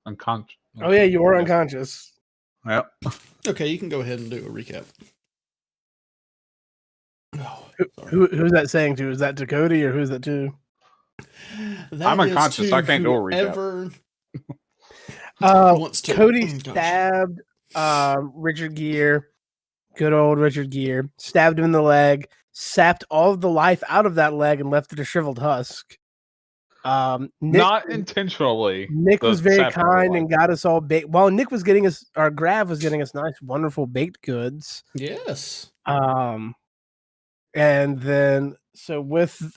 unconscious. Oh yeah, you were unconscious. Yep. Okay, you can go ahead and do a recap. Who's that saying to? Is that to Cody or who's that to? I'm unconscious. So I can't do a recap. Wants to. Cody stabbed Richard Gere. Good old Richard Gere. Stabbed him in the leg, sapped all of the life out of that leg, and left it a shriveled husk. Nick, not intentionally. Nick was very kind and got us all baked. While Nick was getting us, our Grav was getting us nice, wonderful baked goods. Yes. And then,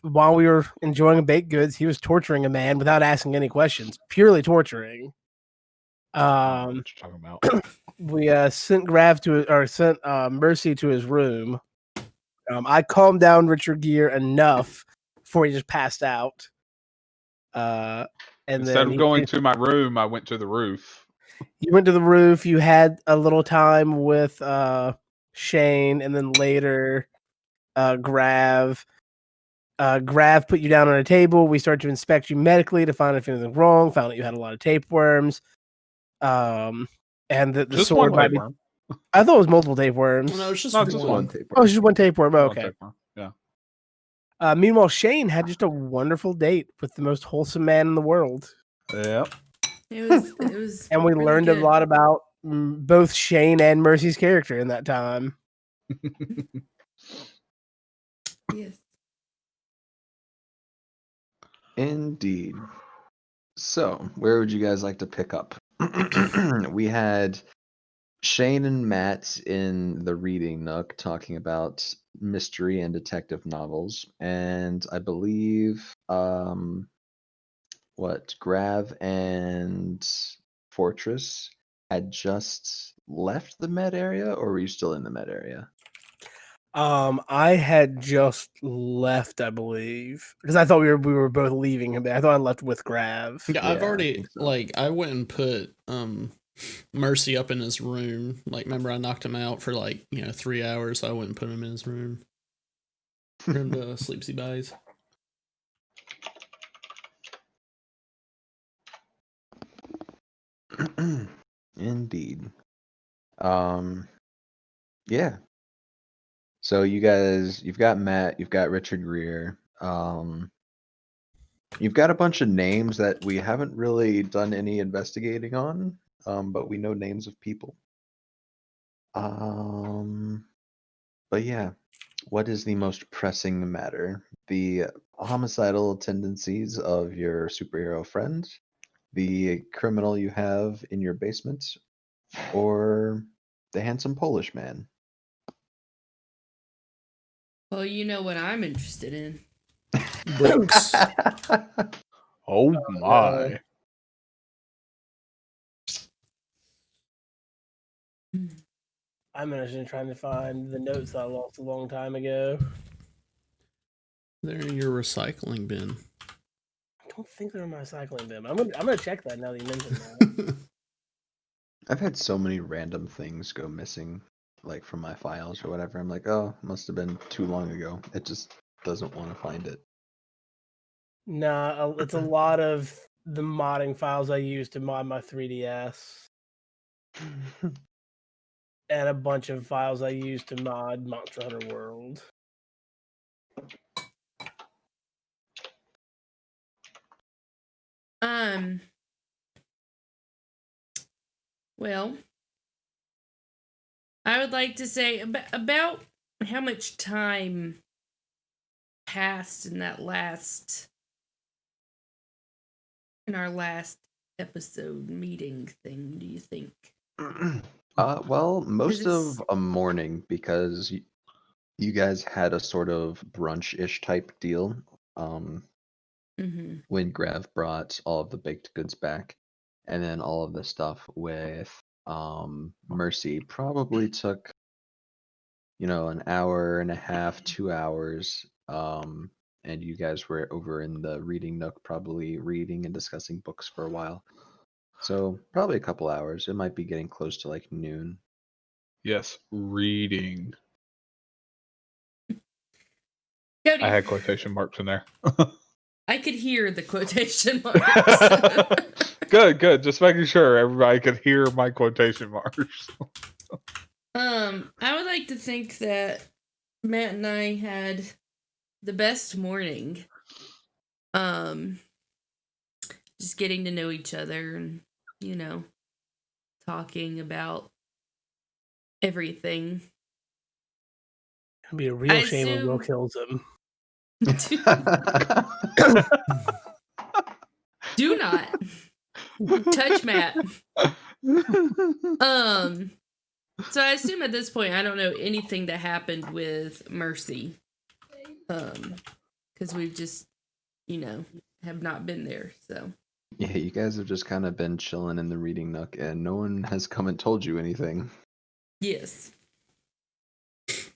while we were enjoying baked goods, he was torturing a man without asking any questions, purely torturing. What you talking about? We sent Mercy to his room. I calmed down Richard Gere enough before he just passed out. And instead of going to my room, I went to the roof. You went to the roof. You had a little time with Shane, and then later, Grav. Grav put you down on a table. We started to inspect you medically to find if anything wrong. Found out you had a lot of tapeworms. And the just sword one tapeworm. I thought it was multiple tapeworms. No, it's just one tapeworm. Oh, it's just one tapeworm. Oh, okay. Tapeworm. Yeah. Meanwhile, Shane had just a wonderful date with the most wholesome man in the world. Yep. It was and we really learned good. a lot about both Shane and Mercy's character in that time. Yes. Indeed. So, where would you guys like to pick up? We had Shane and Matt in the reading nook talking about mystery and detective novels, and I believe Grav and Fortress had just left the med area, or were you still in the med area? I had just left, I believe, because I thought we were both leaving him. I thought I left with Grav. Yeah, I've already I went and put Mercy up in his room. Like, remember I knocked him out for 3 hours. So I went and put him in his room. And sleepsy buys. Indeed. Yeah. So you've got Matt, you've got Richard Gere. You've got a bunch of names that we haven't really done any investigating on, but we know names of people. But yeah, what is the most pressing matter? The homicidal tendencies of your superhero friend, the criminal you have in your basement, or the handsome Polish man? Well, you know what I'm interested in. Brooks. Oh my. I'm interested in trying to find the notes that I lost a long time ago. They're in your recycling bin. I don't think they're in my recycling bin. I'm gonna check that now that you mentioned that. I've had so many random things go missing, like from my files or whatever. I'm like, oh, must have been too long ago. It just doesn't want to find it. Nah, it's a lot of the modding files I use to mod my 3DS. And a bunch of files I use to mod Monster Hunter World. Well, I would like to say about how much time passed in our last episode meeting thing, do you think? Well, most of a morning, because you guys had a sort of brunch-ish type deal. When Grav brought all of the baked goods back, and then all of the stuff with Mercy probably took, an hour and a half, 2 hours. And you guys were over in the reading nook, probably reading and discussing books for a while. So probably a couple hours. It might be getting close to like noon. Yes, reading. Cody. I had quotation marks in there. I could hear the quotation marks. Good. Just making sure everybody could hear my quotation marks. I would like to think that Matt and I had the best morning. Just getting to know each other and, talking about everything. It'd be a real I shame when Will assume- kills him. Do not touch Matt. So I assume at this point I don't know anything that happened with Mercy. Because we've just, have not been there. So Yeah, you guys have just kind of been chilling in the reading nook, and no one has come and told you anything. yes.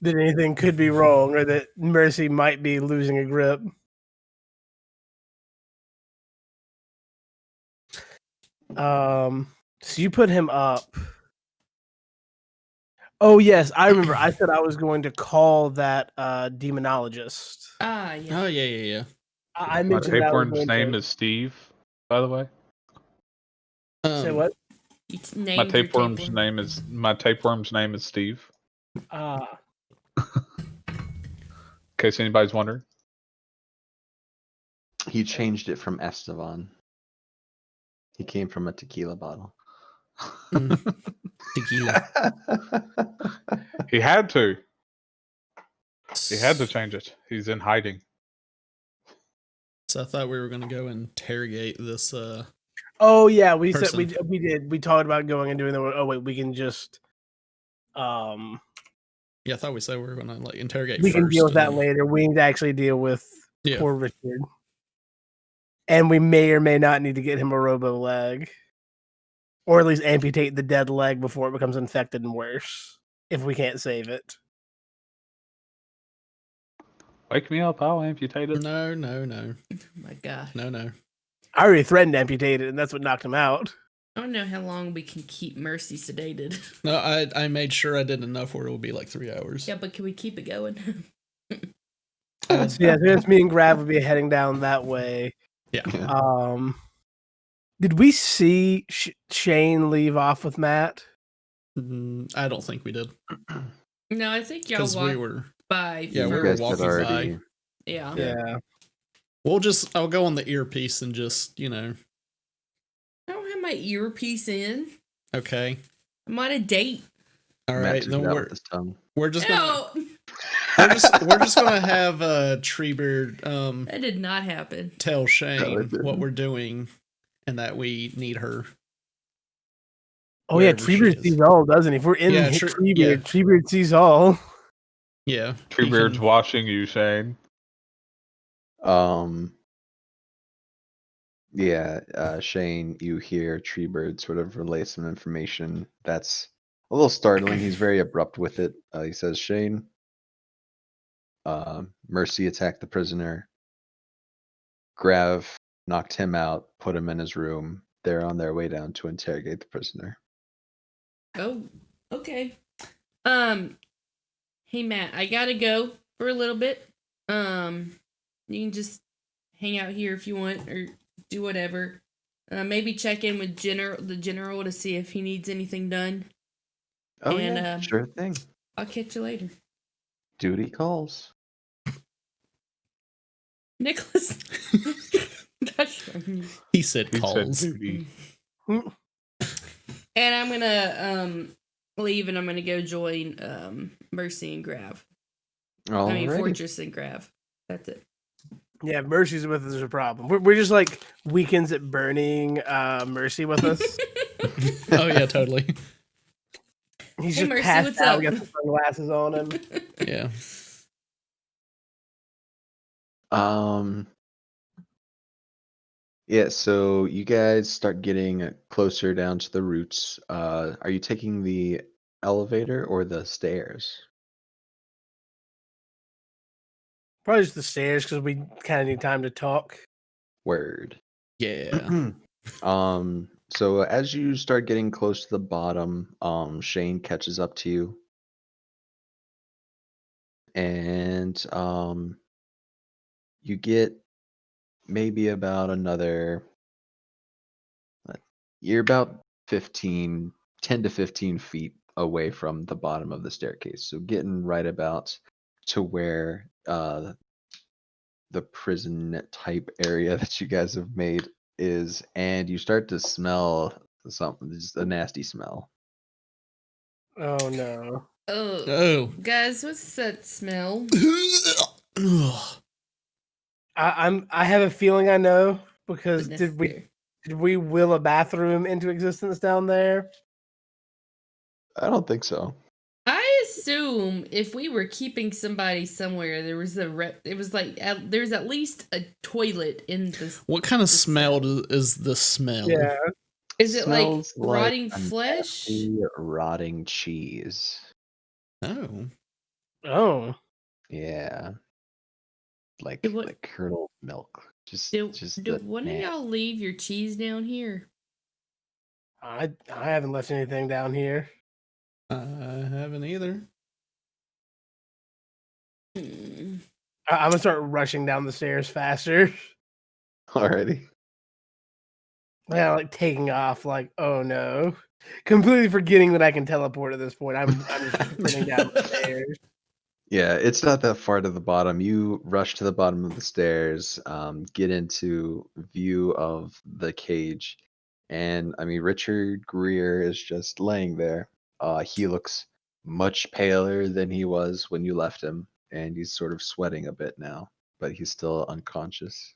That anything could be wrong, or that Mercy might be losing a grip. So you put him up. Oh yes, I remember. I said I was going to call that demonologist. Ah, yeah. Oh yeah. I My mentioned that I was tapeworm's going name to is Steve, by the way. say what? You My named your tapeworm's tapeworm. name is Steve. Ah, In case anybody's wondering. He changed it from Estevan. He came from a tequila bottle. Tequila. He had to. He had to change it. He's in hiding. So I thought we were gonna go interrogate this. oh yeah, we Person. said we did. We talked about going and doing that. Oh wait, we can just Yeah, I thought we said we were gonna interrogate. we can first, deal with that and- later. We need to actually deal with Yeah. poor Richard, and we may or may not need to get him a robo leg, or at least amputate the dead leg before it becomes infected and worse. If we can't save it. Wake me up, I'll amputate it. No. Oh my gosh. No. I already threatened to amputate it, and that's what knocked him out. I don't know how long we can keep Mercy sedated. No, I made sure I did enough where it will be like 3 hours. Yeah, but can we keep it going? So yeah, there's me and Grav will be heading down that way. Yeah. Did we see Shane leave off with Matt? I don't think we did No, I think y'all because walked we were. by Yeah, we You were guys first. had walking already. by. Yeah. Yeah. I'll go on the earpiece and just I don't have my earpiece in. Okay. I'm on a date. All Matt right, took then it out with his tongue. we're just gonna No, we're just gonna have Treebeard that did not happen. tell Shane it didn't. what we're doing and that we need her. Oh yeah, Wherever she Treebeard is. sees all, doesn't he? If we're in Yeah, Treebeard, yeah. Treebeard sees all. Yeah. he Treebeard's can- watching you, Shane. Shane, you hear Treebird sort of relay some information that's a little startling. He's very abrupt with it. He says, Shane, Mercy attacked the prisoner. Grav knocked him out, put him in his room. They're on their way down to interrogate the prisoner. Oh, okay. Hey Matt, I gotta go for a little bit. You can just hang out here if you want, or do whatever. Maybe check in with the general to see if he needs anything done. Oh, And, yeah, sure thing. I'll catch you later, Duty calls. Nicholas. Gosh darn you. He said He calls. said duty. And I'm gonna leave, and I'm gonna go join Mercy and Grav. I mean Alrighty. Fortress and Grav. That's it. Yeah, if Mercy's with us, there's a problem. We're just like weekends at burning Mercy with us. Oh yeah, totally. He's Hey, just Mercy, passed what's out, up? got the sunglasses on him. Yeah. Yeah, so you guys start getting closer down to the routes. Are you taking the elevator or the stairs? Probably just the stairs because we kind of need time to talk. Word. Yeah. So as you start getting close to the bottom, Shane catches up to you. And you get maybe about another You're about 10 to 15 feet away from the bottom of the staircase. So getting right about to where the prison type area that you guys have made is, and you start to smell something, just a nasty smell. Oh no. Oh, Oh. guys, what's that smell? I have a feeling I know because Goodness did there. we will a bathroom into existence down there? I don't think so. I assume if we were keeping somebody somewhere, there was it was like there's at least a toilet in this. What kind of the smell cell. is the smell? Yeah. Is it like Smells rotting a flesh? nasty, rotting cheese. Oh. Oh. Yeah. Like What- like curdled milk. Just Do one of y'all leave your cheese down here? I haven't left anything down here. I haven't either. Hmm. I'm gonna start rushing down the stairs faster. already. Yeah, like taking off. Like, oh no, completely forgetting that I can teleport at this point. I'm just sprinting down the stairs. Yeah, it's not that far to the bottom. You rush to the bottom of the stairs, get into view of the cage, and I mean Richard Greer is just laying there. He looks much paler than he was when you left him, and he's sort of sweating a bit now, but he's still unconscious.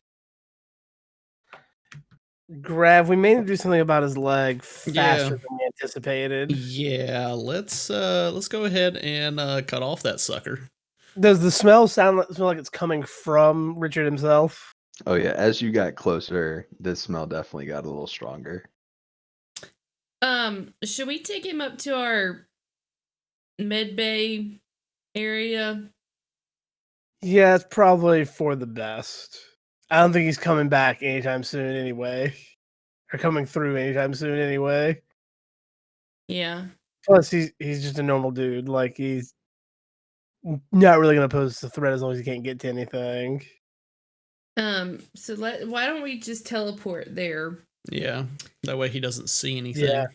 Grav, we may need to do something about his leg faster Yeah. than we anticipated. Yeah, let's go ahead and cut off that sucker. Does the smell smell like it's coming from Richard himself? Oh yeah, as you got closer, the smell definitely got a little stronger. Should we take him up to our med bay area? Yeah, it's probably for the best. I don't think he's coming back anytime soon anyway. Or coming through anytime soon anyway. Yeah. Plus he's just a normal dude. Like he's not really gonna pose a threat as long as he can't get to anything. So why don't we just teleport there? Yeah, that way he doesn't see anything. Yeah.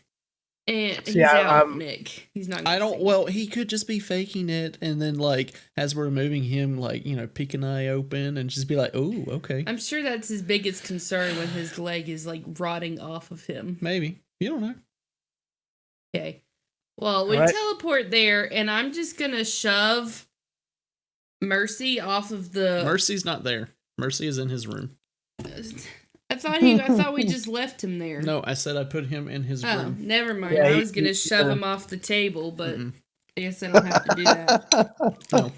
And See, he's out, I'm- Nick. He's not. I gonna don't. see. Well, he could just be faking it, and then like as we're moving him, like peek an eye open, and just be like, "Oh, okay." I'm sure that's his biggest concern when his leg is like rotting off of him. Maybe you don't know. Okay. Well, we Alright. teleport there, and I'm just gonna shove Mercy off of the. Mercy's not there. Mercy is in his room. I thought we just left him there. No, I said I put him in his Oh, room. never mind. Yeah, I he- was gonna he- shove him off the table, but Mm-mm. I guess I don't have to do that. No.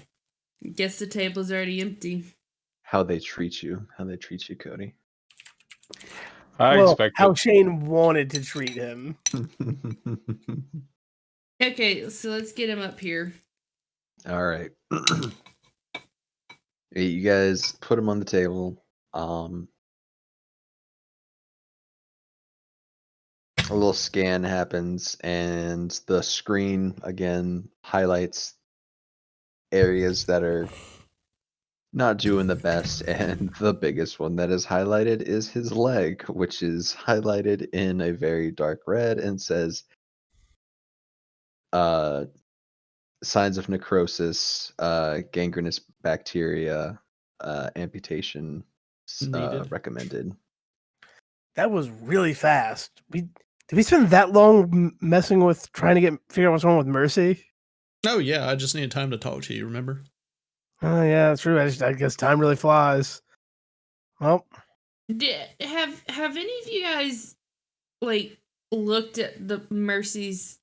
Guess the table's already empty. How they treat you, Cody. I Well, expected. how Shane wanted to treat him. Okay, so let's get him up here. All right. You guys put him on the table. A little scan happens, and the screen again highlights areas that are not doing the best, and the biggest one that is highlighted is his leg, which is highlighted in a very dark red and says signs of necrosis, gangrenous bacteria, amputation Needed. recommended. That was really fast. Did we spend that long messing with trying to figure out what's wrong with Mercy? Oh yeah, I just needed time to talk to you. Remember? Oh yeah, that's true. I guess time really flies. Well, Have any of you guys like looked at the Mercy's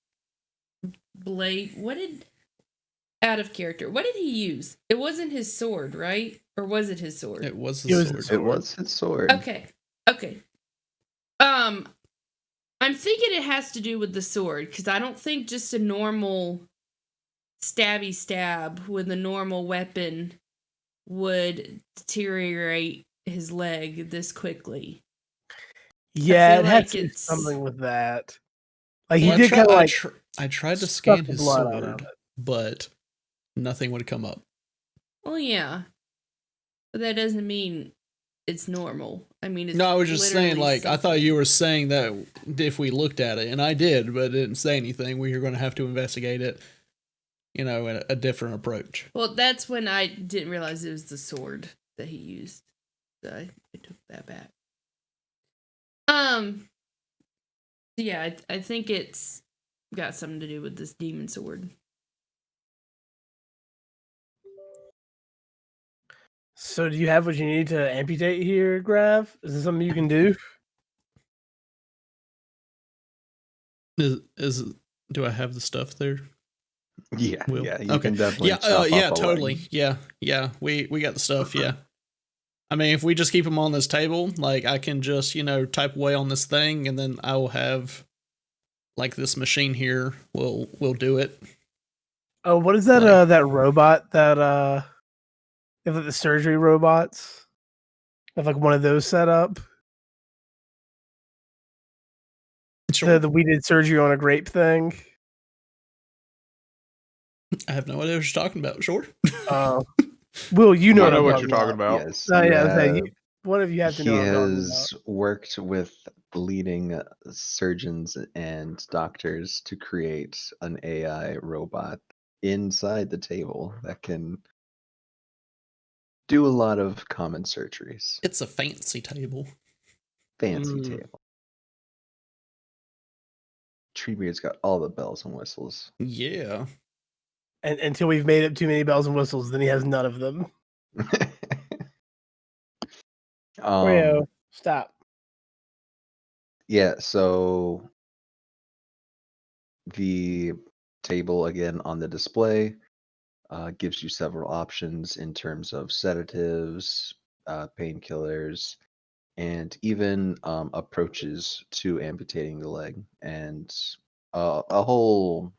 blade? Out of character? What did he use? It wasn't his sword, right? Or was it his sword? It was It his was sword. his It was his sword. Okay. I'm thinking it has to do with the sword because I don't think just a normal stabby stab with a normal weapon would deteriorate his leg this quickly. yeah, feel it had like to be it's- something with that. Like he Well, did kind of like I tried to suck scan the his blood out of sword, it. but nothing would come up. Well, yeah. But that doesn't mean it's normal. I mean, it's No, I was just saying, literally like, I thought something. you were saying that if we looked at it, and I did, but didn't say anything, we were going to have to investigate it, in a different approach. Well, that's when I didn't realize it was the sword that he used. So I took that back. Yeah, I think it's got something to do with this demon sword. So do you have what you need to amputate here, Grav? Is this something you can do? Do I have the stuff there? Yeah, Will? yeah, you Okay. can definitely Yeah, chop yeah, off a totally. leg. Yeah. We got the stuff. Yeah. I mean, if we just keep them on this table, like I can just type away on this thing, and then I will have like this machine here will do it. Oh, what is that? Like- That robot that they have like the surgery robots. I have like one of those set up. Sure. The we did surgery on a grape thing. I have no idea what you're talking about. Sure. Will, you know I what know I'm what talking you're talking about. about. Yes. Oh you yeah, I was saying, have- one of you have to know he what I'm talking about. has worked with leading surgeons and doctors to create an AI robot inside the table that can do a lot of common surgeries. It's a fancy table. Fancy Mm. table. Treebeard's got all the bells and whistles. Yeah. And until we've made up too many bells and whistles, then he has none of them. Oreo, stop. Yeah, so the table again on the display gives you several options in terms of sedatives, painkillers, and even approaches to amputating the leg, and a whole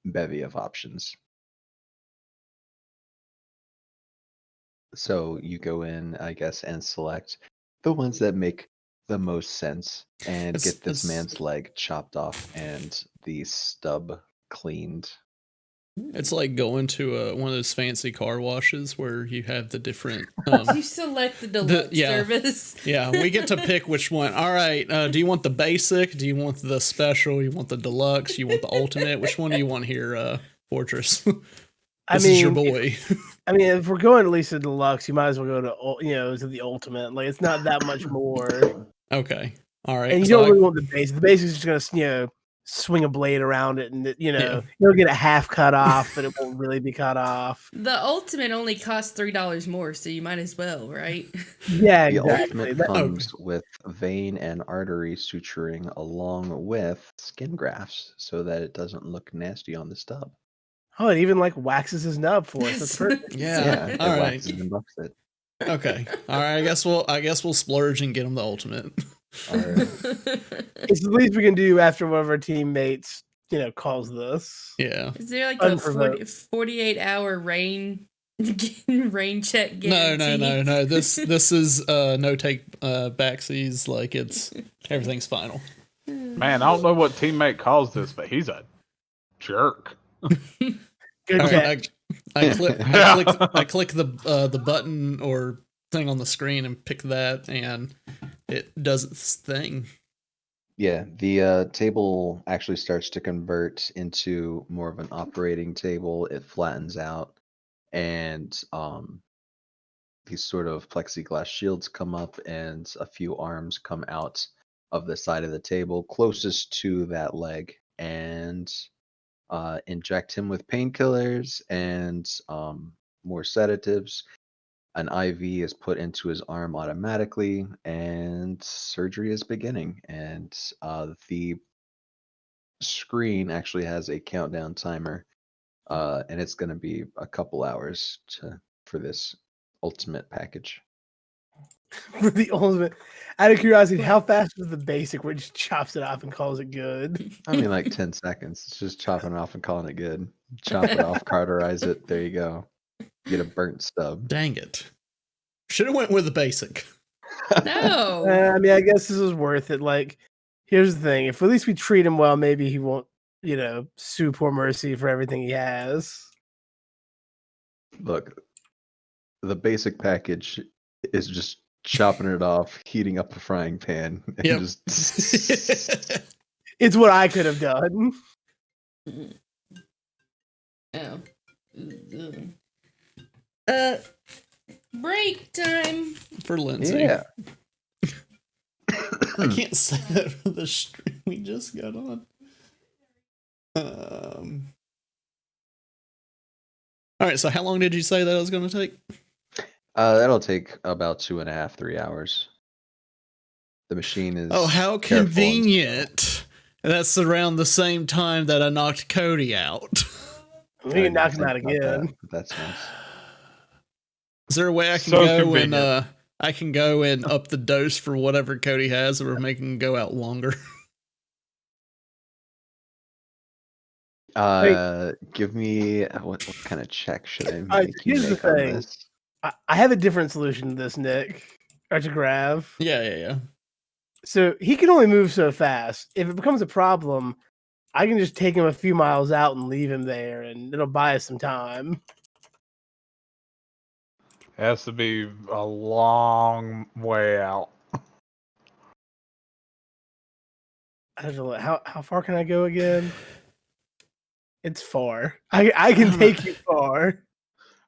bevy of options. So you go in, I guess, and select the ones that make the most sense and It's- get this it's- man's leg chopped off and the stub cleaned. It's like going to one of those fancy car washes where you have the different. You select the deluxe service. Yeah, we get to pick which one. All right, do you want the basic? Do you want the special? You want the deluxe? You want the ultimate? Which one do you want here, Fortress? This is your boy. If we're going at least to deluxe, you might as well go to the ultimate. Like it's not that much more. Okay, all right. And you so don't really want the basic. The basic is just gonna swing a blade around it, and you'll get a half cut off, but it won't really be cut off. The ultimate only costs $3 more, so you might as well, right? Yeah, The exactly. ultimate comes with vein and artery suturing along with skin grafts so that it doesn't look nasty on the stub. Oh, it even like waxes his nub for us. That's perfect. Yeah. It All right. waxes and buffs it. Okay. All right. I guess we'll splurge and get him the ultimate. All right. It's the least we can do after one of our teammates, calls this. Yeah. Is there like a Unprovoked. 48-hour rain check guarantee? No. This is no take backsies. Like everything's final. Man, I don't know what teammate caused this, but he's a jerk. Good All check. right, I click the button or thing on the screen and pick that, and it does its thing. Yeah, the table actually starts to convert into more of an operating table. It flattens out, and these sort of plexiglass shields come up, and a few arms come out of the side of the table closest to that leg, and inject him with painkillers and more sedatives. An IV is put into his arm automatically, and surgery is beginning. And the screen actually has a countdown timer, and it's going to be a couple hours for this ultimate package. For the ultimate. Out of curiosity, how fast was the basic where it just chops it off and calls it good? I mean, like 10 seconds. It's just chopping it off and calling it good. Chop it off, cauterize it. There you go. Get a burnt stub. Dang it! Should have went with the basic. No. I guess this is worth it. Like, here's the thing: if at least we treat him well, maybe he won't, sue poor Mercy for everything he has. Look, the basic package is just chopping it off, heating up a frying pan, and Yep. just It's what I could have done. Oh. Break time. For Lindsay. yeah. I can't say that for the stream we just got on. All right, so how long did you say that was going to take? That'll take about 2.5, 3 hours. The machine is. Oh, how careful and slow. convenient. That's around the same time that I knocked Cody out. We I can didn't knock him think out about again. that, but that's nice. Is there a way I can So go convenient. and I can go and up the dose for whatever Cody has, or making him go out longer? Give me what kind of check should I Alright, make you here's the make on thing. this? I have a different solution to this, Nick. Or to Grav. Yeah. So he can only move so fast. If it becomes a problem, I can just take him a few miles out and leave him there, and it'll buy us some time. It has to be a long way out. I don't know how far can I go again? It's far. I can take you far.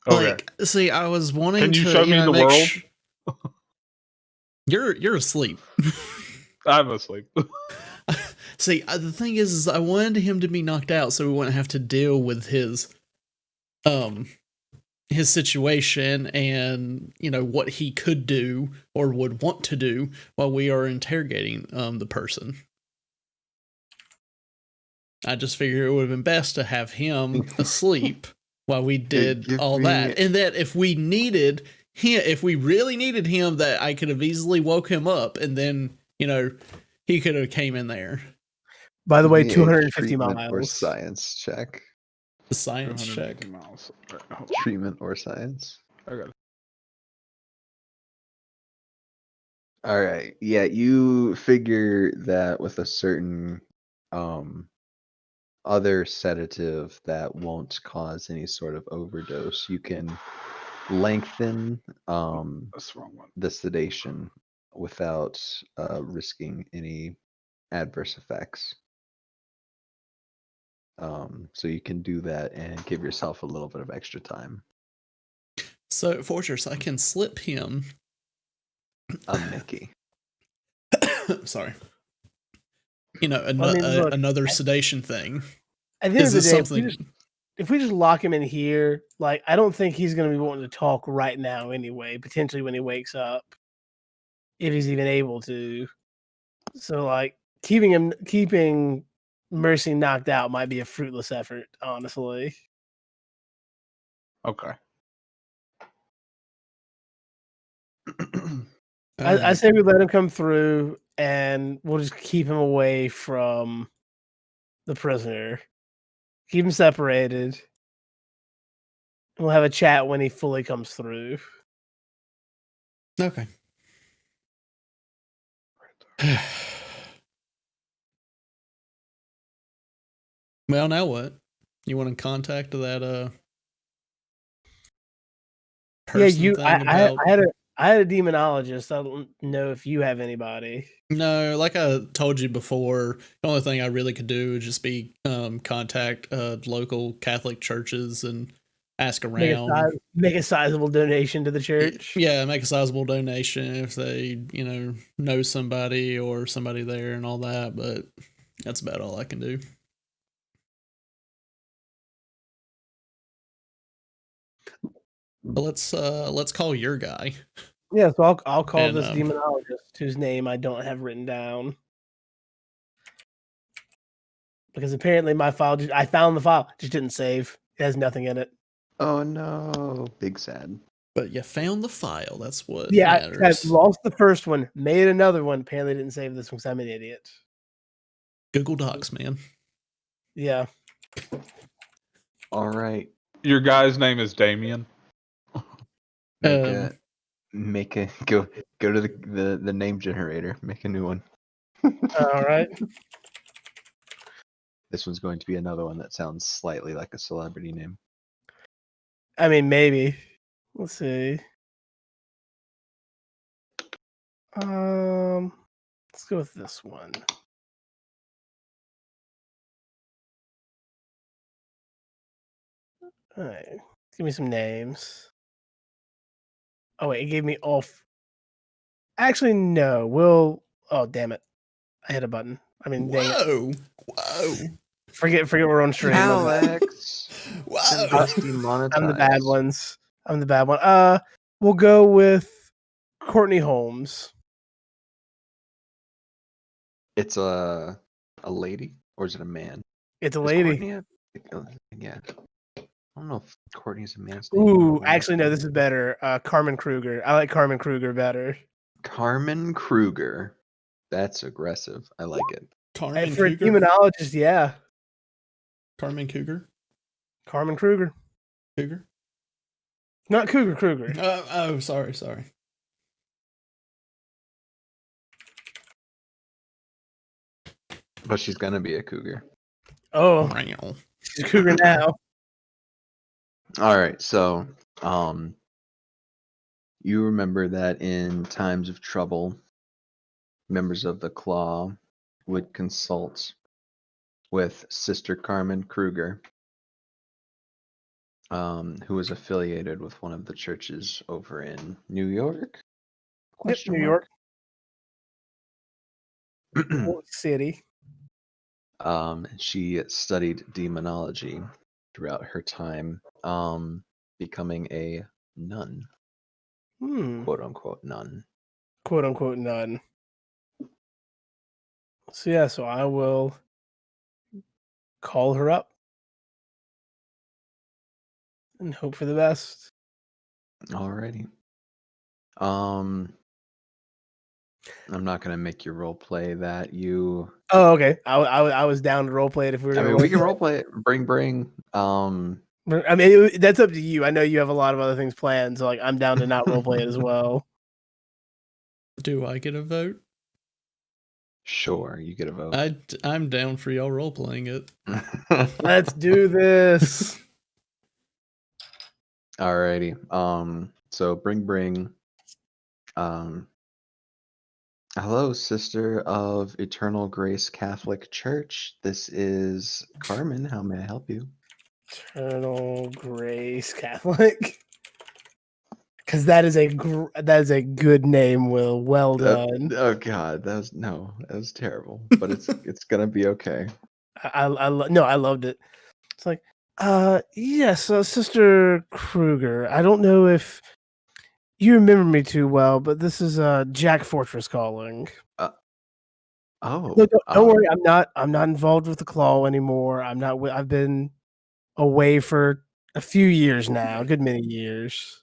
Okay. Like, see, I was wanting Can you to, show me the make world? You're asleep. I'm asleep. See, the thing is I wanted him to be knocked out so we wouldn't have to deal with his situation and, what he could do or would want to do while we are interrogating the person. I just figured it would have been best to have him asleep while we did give all me- that. And that if we needed him, if we really needed him, that I could have easily woke him up and then, he could have came in there. By the way, Give me a 250 treatment or miles. science check. The science check. 250 miles. Alright, hold Treatment or science. on. I got it. All right. Yeah, you figure that with a certain other sedative that won't cause any sort of overdose, you can lengthen That's the wrong one. the sedation without risking any adverse effects. So you can do that and give yourself a little bit of extra time. So, Fortress, I can slip him. Mickey. Sorry. look, Another sedation thing. At the end of Is the this day, something? if we just lock him in here, like I don't think he's going to be wanting to talk right now anyway. Potentially when he wakes up, if he's even able to. So like keeping Mercy knocked out might be a fruitless effort, honestly. Okay. I say we let him come through, and we'll just keep him away from the prisoner. Keep him separated. We'll have a chat when he fully comes through. Okay. Well, now what? You want to contact that person Yeah, thing I about... I had a demonologist. I don't know if you have anybody. No, like I told you before, the only thing I really could do would just be contact local Catholic churches and ask around. Make a sizable donation to the church. Yeah, make a sizable donation if they, know somebody or somebody there and all that, but that's about all I can do. But let's call your guy. Yeah, so I'll call And, this demonologist whose name I don't have written down. Because apparently my file I found the file, just didn't save. It has nothing in it. Oh no, big sad. But you found the file. That's what Yeah, I matters. lost the first one, made another one. Apparently didn't save this one because I'm an idiot. Google Docs, man. Yeah. All right, Your guy's name is Damien. make a go to the name generator. Make a new one. All right. This one's going to be another one that sounds slightly like a celebrity name. I mean, maybe. Let's see. Let's go with this one. All right, give me some names. Oh wait, it gave me all. Actually, no. We'll. Oh damn it! I hit a button. I mean, dang it. Whoa. Forget we're on stream. Alex, Whoa. just demonetized. I'm the bad ones. I'm the bad one. We'll go with Courtney Holmes. It's a lady, or is it a man? It's a Is lady. Courtney yeah. I don't know if Courtney's a man's name. or a Ooh, woman's actually, no. name. This is better. Carmen Kruger. I like Carmen Kruger better. Carmen Kruger. That's aggressive. I like it. Carmen For a Cougar. demonologist, yeah. Carmen Cougar. Carmen Kruger. Cougar. Not Cougar Kruger. Oh, sorry. But she's gonna be a cougar. Oh, she's a cougar now. All right, so you remember that in times of trouble, members of the Claw would consult with Sister Carmen Kruger, who was affiliated with one of the churches over in New York. Yep, New York. New York City. She studied demonology throughout her time, becoming a nun, quote unquote nun. Quote unquote nun. So yeah, so I will call her up and hope for the best. Alrighty. I'm not gonna make you role play that. You. Oh, okay. I was down to roleplay it if we were. I mean, we can role play it. Bring. I mean, that's up to you. I know you have a lot of other things planned, so like I'm down to not roleplay it as well. Do I get a vote? Sure, you get a vote. I'm down for y'all role playing it. Let's do this. Alrighty. So bring. Hello, Sister of Eternal Grace Catholic Church. This is Carmen. How may I help you? Eternal Grace Catholic. Because that is a good name, Will. Well done. Oh God, that was terrible. But it's gonna be okay. I loved it. It's like, yes, Sister Kruger. I don't know if you remember me too well, but this is Jack Fortress calling. Oh, No, don't worry. I'm not involved with the Claw anymore. I've been away for a few years now, a good many years.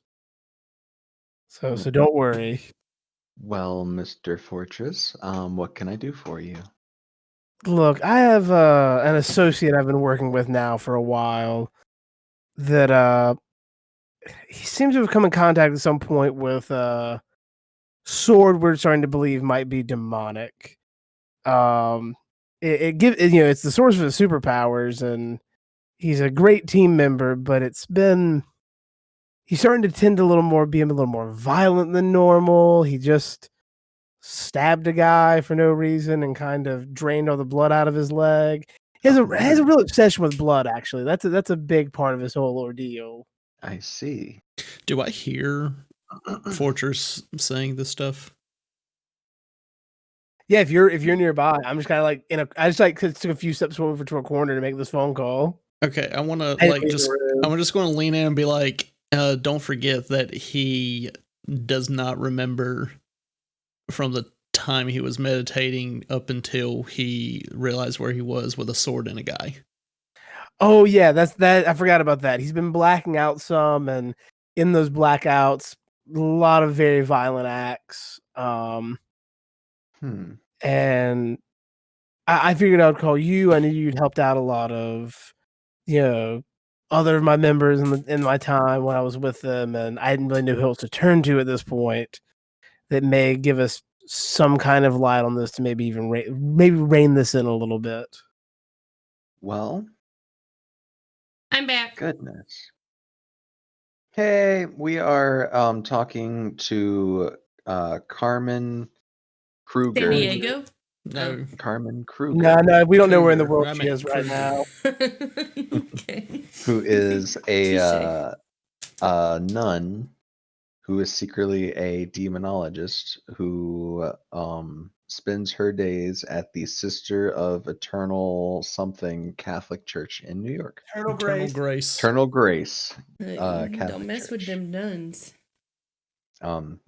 So don't worry. Well, Mr. Fortress, what can I do for you? Look, I have an associate I've been working with now for a while that he seems to have come in contact at some point with a sword we're starting to believe might be demonic. It's the source of his superpowers, and he's a great team member, but he's starting to tend to be a little more violent than normal. He just stabbed a guy for no reason and kind of drained all the blood out of his leg. He has a real obsession with blood, actually. That's a big part of his whole ordeal. I see. Do I hear Fortress saying this stuff? Yeah, if you're nearby, I'm just kind of like I just took a few steps over to a corner to make this phone call. Okay, I'm just going to lean in and be like, don't forget that he does not remember from the time he was meditating up until he realized where he was with a sword and a guy. Oh yeah, that's that. I forgot about that. He's been blacking out some, and in those blackouts, a lot of very violent acts. And I figured I'd call you. I knew you'd helped out a lot of, other of my members in my time when I was with them, and I didn't really know who else to turn to at this point that may give us some kind of light on this to maybe even rein this in a little bit. Well, I'm back. goodness. Hey, we are talking to Carmen Kruger. San Diego. No. Carmen Kruger. No, we don't know where in the Kruger. world I she meant is right Kruger. now. Okay. Who is Touche. a nun who is secretly a demonologist who spends her days at the Sister of Eternal something Catholic Church in New York. Eternal Eternal Grace. Grace. Eternal Grace. Don't Catholic mess with Church. them nuns.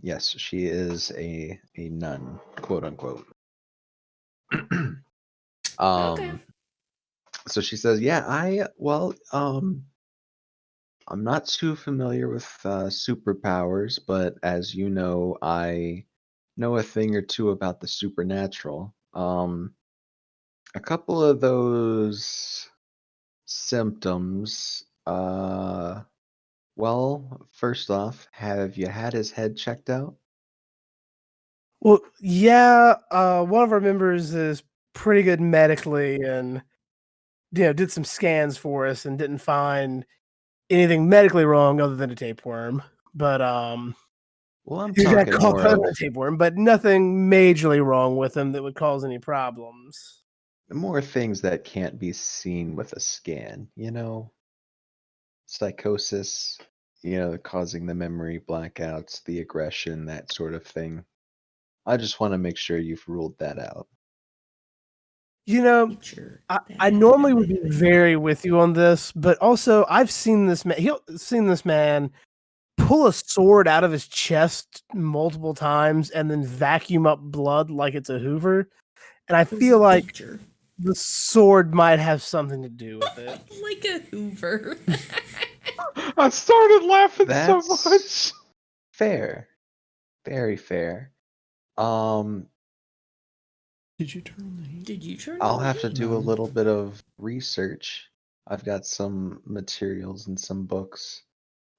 Yes, she is a nun, quote unquote. Okay. So she says, "Yeah, I'm not too familiar with superpowers, but as you know, I know a thing or two about the supernatural. A couple of those symptoms. Well, first off, have you had his head checked out? Well, yeah, one of our members is pretty good medically and did some scans for us and didn't find anything medically wrong other than a tapeworm. But Well, I'm he got talking caught more up of in a tapeworm, but nothing majorly wrong with him that would cause any problems. more things that can't be seen with a scan. Psychosis. Causing the memory blackouts, the aggression, that sort of thing. I just want to make sure you've ruled that out. Sure. I normally would be very with you on this, but also I've seen this man pull a sword out of his chest multiple times and then vacuum up blood like it's a Hoover, and I feel like Picture. the sword might have something to do with it. Like a Hoover. I started laughing so That's much. fair. Very fair. Did you turn on the heat? Did you turn I'll on have the to heat? do a No. little bit of research. I've got some materials and some books.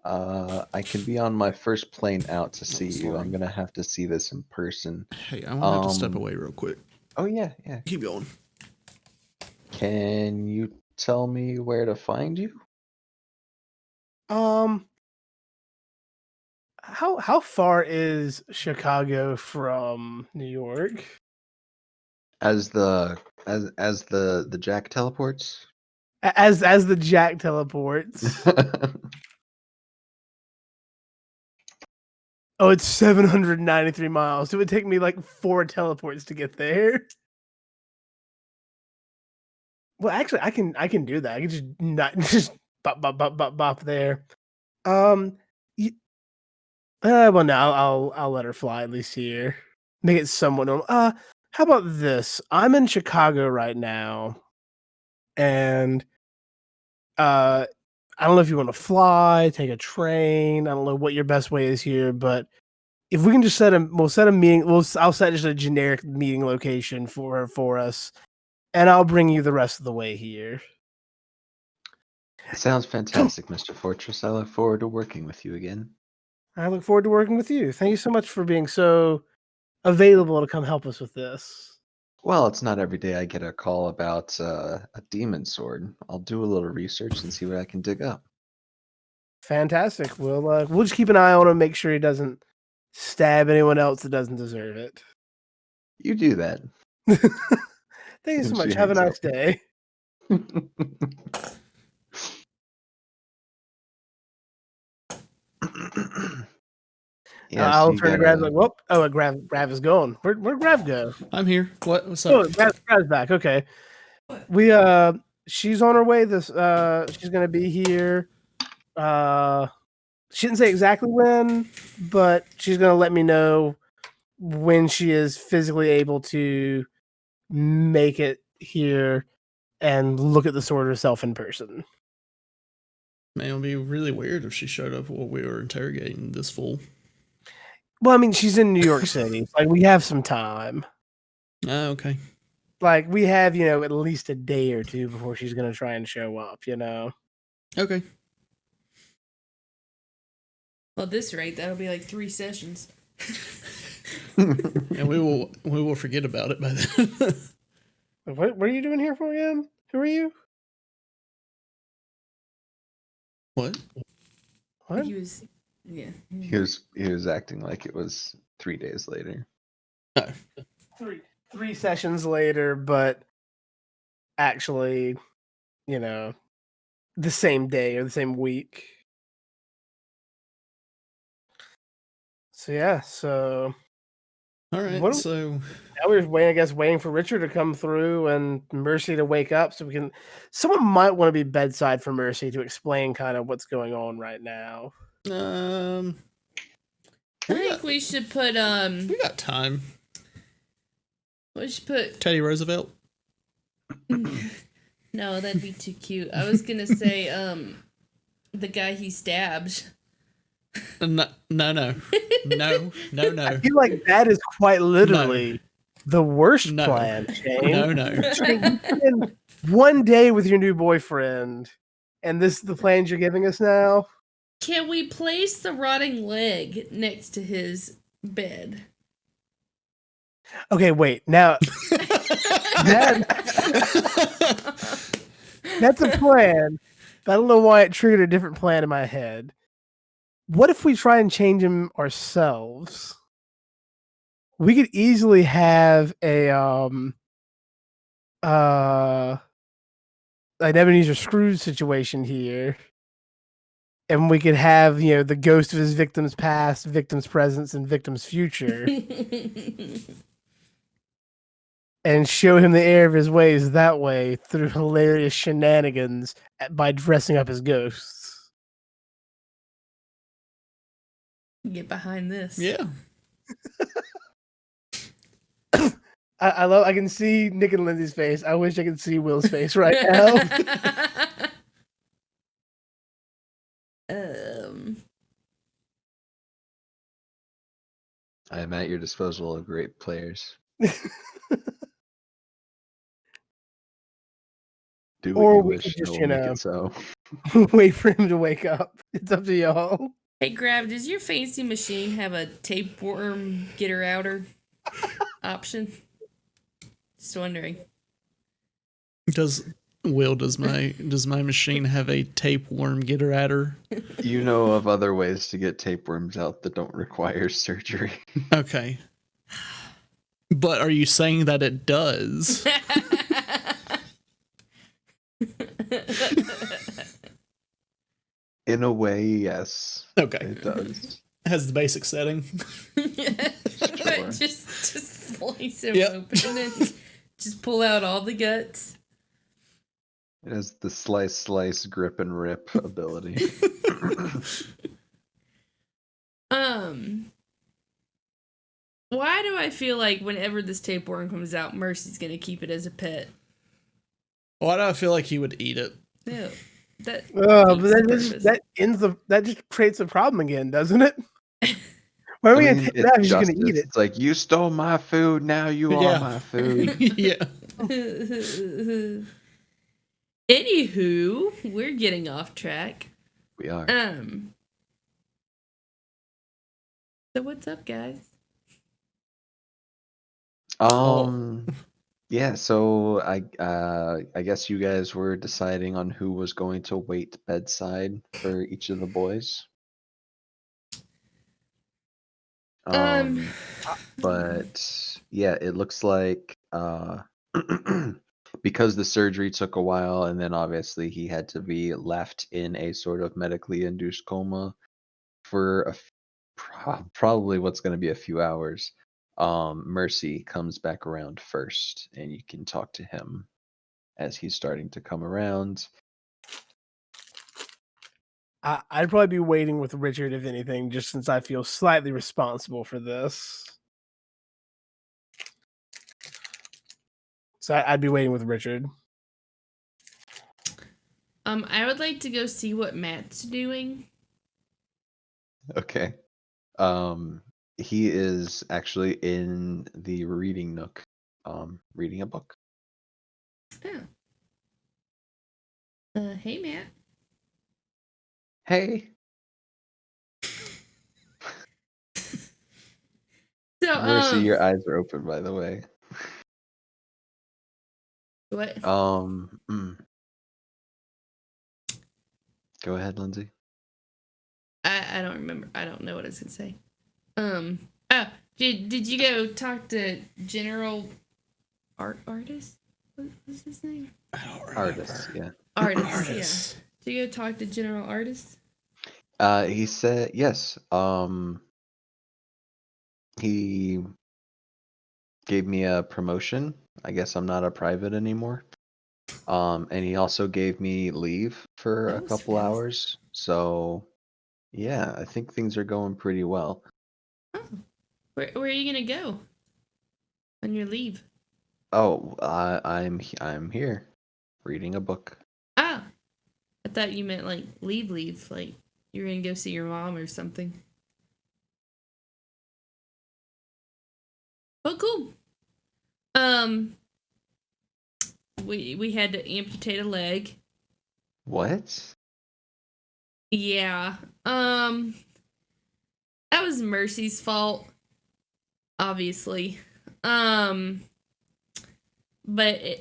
I can be on my first plane out to see you. sorry. I'm gonna have to see this in person. Hey, I'm gonna have to step Um, away real quick. Oh yeah. Keep going. Can you tell me where to find you? How far is Chicago from New York? As the Jack teleports? As the Jack teleports. Oh, it's 793 miles. It would take me like 4 teleports to get there. Well, actually, I can do that. I can just not just bop there. Well, no, I'll let her fly at least here. Make it somewhat normal. How about this? I'm in Chicago right now, and I don't know if you want to fly, take a train. I don't know what your best way is here, but if we can just we'll set a meeting. I'll set just a generic meeting location for us, and I'll bring you the rest of the way here. Sounds fantastic, Mr. Fortress. I look forward to working with you again. I look forward to working with you. Thank you so much for being so available to come help us with this. Well, it's not every day I get a call about a demon sword. I'll do a little research and see what I can dig up. Fantastic. We'll just keep an eye on him, make sure he doesn't stab anyone else that doesn't deserve it. You do that. Thank you so And much. she Have a hangs nice day. Yeah, so I'll you turn to Grav gotta. like, whoop. Oh, Grav is gone. Where'd Grav go? I'm here. What's Oh, up? Grav's back. Okay. She's on her way. She's gonna be here. She didn't say exactly when, but she's gonna let me know when she is physically able to make it here and look at the sword herself in person. Man, it would be really weird if she showed up while we were interrogating this fool. Well, I mean, she's in New York City. Like, we have some time. Ah, okay. Like, we have, at least a day or two before she's gonna try and show up, Okay. Well, at this rate, that'll be like 3 sessions. And we will forget about it by then. What are you doing here for again? Who are you? What? What? He was, yeah. He was acting like it was 3 days later. Oh. three sessions later, but actually, the same day or the same week. So yeah, so All right, What do- so now we're waiting for Richard to come through and Mercy to wake up so we can. Someone might want to be bedside for Mercy to explain kind of what's going on right now. I think we should put we got time. we should put Teddy Roosevelt. no, that'd be too cute. I was gonna say the guy he stabbed. No. I feel like that is quite literally the worst No. plan, Shane. No. Shane, you spend one day with your new boyfriend, and this is the plans you're giving us now? Can we place the rotting leg next to his bed? Okay, wait. Now, that's a plan, but I don't know why it triggered a different plan in my head. What if we try and change him ourselves? We could easily have a like Ebenezer Scrooge situation here. And we could have, the ghost of his victim's past, victim's presence, and victim's future. And show him the error of his ways that way through hilarious shenanigans by dressing up as ghosts. Get behind this. Yeah. I can see Nick and Lindsay's face. I wish I could see Will's face right now. I am at your disposal of great players. Do what Or you we wish, could just, no will make it so. wait for him to wake up. It's up to y'all. Hey, Grav, does your fancy machine have a tapeworm getter outer option? Just wondering. Does my machine have a tapeworm getter adder? You know of other ways to get tapeworms out that don't require surgery. Okay. But are you saying that it does? In a way, yes. Okay. It does. Has the basic setting. Sure. just slice him Yep. open and just pull out all the guts. It has the slice, grip, and rip ability. Why do I feel like whenever this tapeworm comes out, Mercy's gonna keep it as a pet? Why do I feel like he would eat it? No, that. But defeats the that just creates a problem again, doesn't it? Why are we gonna take it out? He's gonna eat it. It's like, you stole my food, now you Yeah. are my food. Yeah. purpose. Anywho, we're getting off track. We are. So what's up, guys? Yeah, so I guess you guys were deciding on who was going to wait bedside for each of the boys. But yeah, it looks like because the surgery took a while, and then obviously he had to be left in a sort of medically induced coma for probably what's going to be a few hours. Mercy comes back around first, and you can talk to him as he's starting to come around. I'd probably be waiting with Richard, if anything, just since I feel slightly responsible for this. So I'd be waiting with Richard. I would like to go see what Matt's doing. Okay. He is actually in the reading nook, reading a book. Oh. Hey, Matt. Hey. So, Mercy, your eyes are open, by the way. what? Go ahead, Lindsay. I don't remember. I don't know what I was gonna say. Did you go talk to General Artist? What was his name? I don't remember. Artists, yeah. Artist. Artists. Yeah. Did you go talk to General Artist? He said yes. He gave me a promotion. I guess I'm not a private anymore. And he also gave me leave for That a was couple fast. hours. So, yeah, I think things are going pretty well. Oh. Where are you gonna go on your leave? Oh, I'm here reading a book. Ah, I thought you meant like leave, like you were gonna go see your mom or something. Oh, cool. We had to amputate a leg. What? Yeah. That was Mercy's fault, obviously. But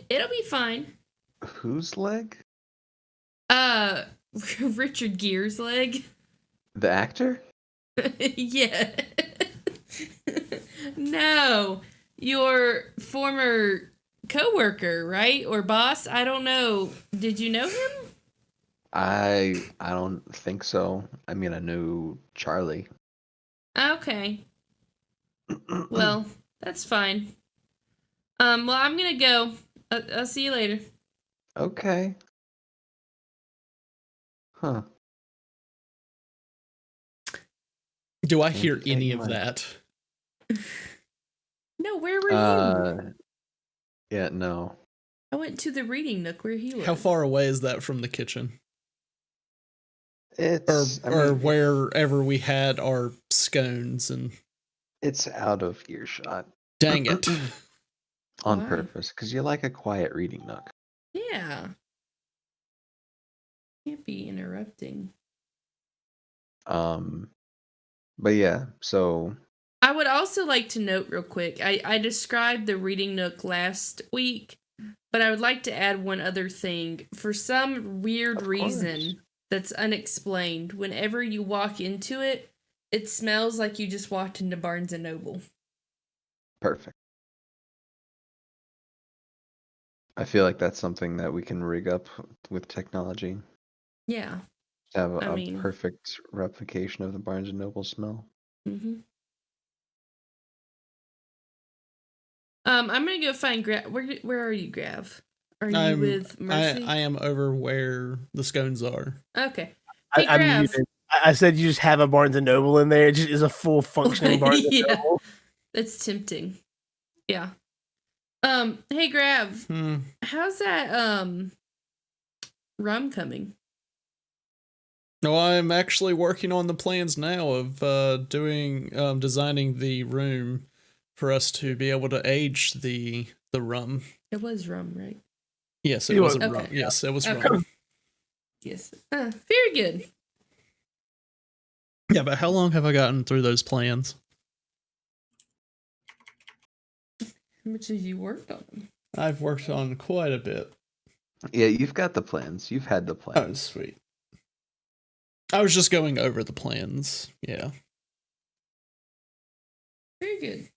it'll be fine. Whose leg? Richard Gere's leg. The actor? Yeah. No, your former coworker, right? Or boss? I don't know. Did you know him? I don't think so. I mean, I knew Charlie. Okay. Well, that's fine. Well, I'm gonna go. I'll see you later. Okay. Huh. Do I Thank hear you very any of much. that? No, where were you? Yeah, no. I went to the reading nook where he was. How far away is that from the kitchen? It's Or wherever we had our scones and it's out of earshot. dang it. On Why? purpose, because you like a quiet reading nook. Yeah. Can't be interrupting. But yeah, so I would also like to note real quick, I described the reading nook last week, but I would like to add one other thing. For some weird Of reason course. that's unexplained, whenever you walk into it, it smells like you just walked into Barnes and Noble. perfect. I feel like that's something that we can rig up with technology. Yeah. To have I a mean- perfect replication of the Barnes and Noble smell. Mm-hmm. I'm gonna go find Grav. Where are you, Grav? Are you with Mercy? I am over where the scones are. Okay. Hey, I'm Grav. muted. I said you just have a Barnes and Noble in there. It just is a full functioning Barnes and Yeah. Noble. That's tempting. Yeah. Hey, Grav. How's that rum coming? No, I'm actually working on the plans now of designing the room for us to be able to age the rum. It was rum, right? Yes, it It was was- a rum. okay. Yes, it was Okay. rum. Yes. Very good. Yeah, but how long have I gotten through those plans? How much have you worked on them? I've worked on quite a bit. Yeah, you've got the plans. You've had the Oh, plans. sweet. I was just going over the plans. Yeah. Very good.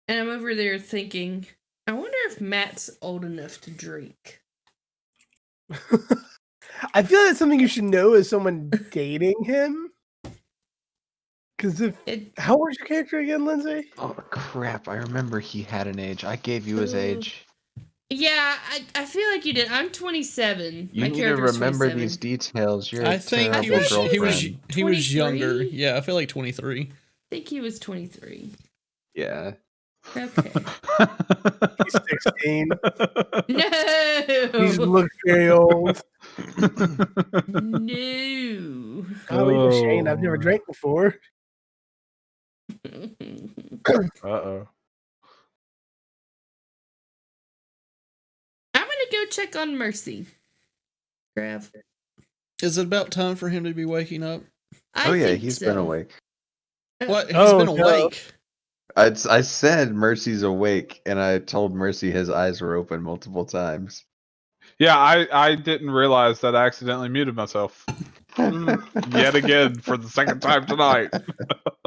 And I'm over there thinking, I wonder if Matt's old enough to drink. I feel that's something you should know as someone dating him. Because how old's your character again, Lindsay? Oh crap! I remember he had an age. I gave you his age. Yeah, I feel like you did. I'm 27. You My need to character's remember 27. these details. You're I a think he terrible was girlfriend. he was younger. 23? Yeah, I feel like 23. I think he was 23. Yeah. Okay. He's 16. No! He looks very old. No. Golly, Shane, I've never Oh. drank before. Uh-oh. I'm gonna go check on Mercy. Grav. Is it about time for him to be waking up? Oh yeah, think he's so. been awake. What? He's Oh, been no. awake. I said Mercy's awake, and I told Mercy his eyes were open multiple times. Yeah, I didn't realize that I accidentally muted myself. Yet again for the second time tonight.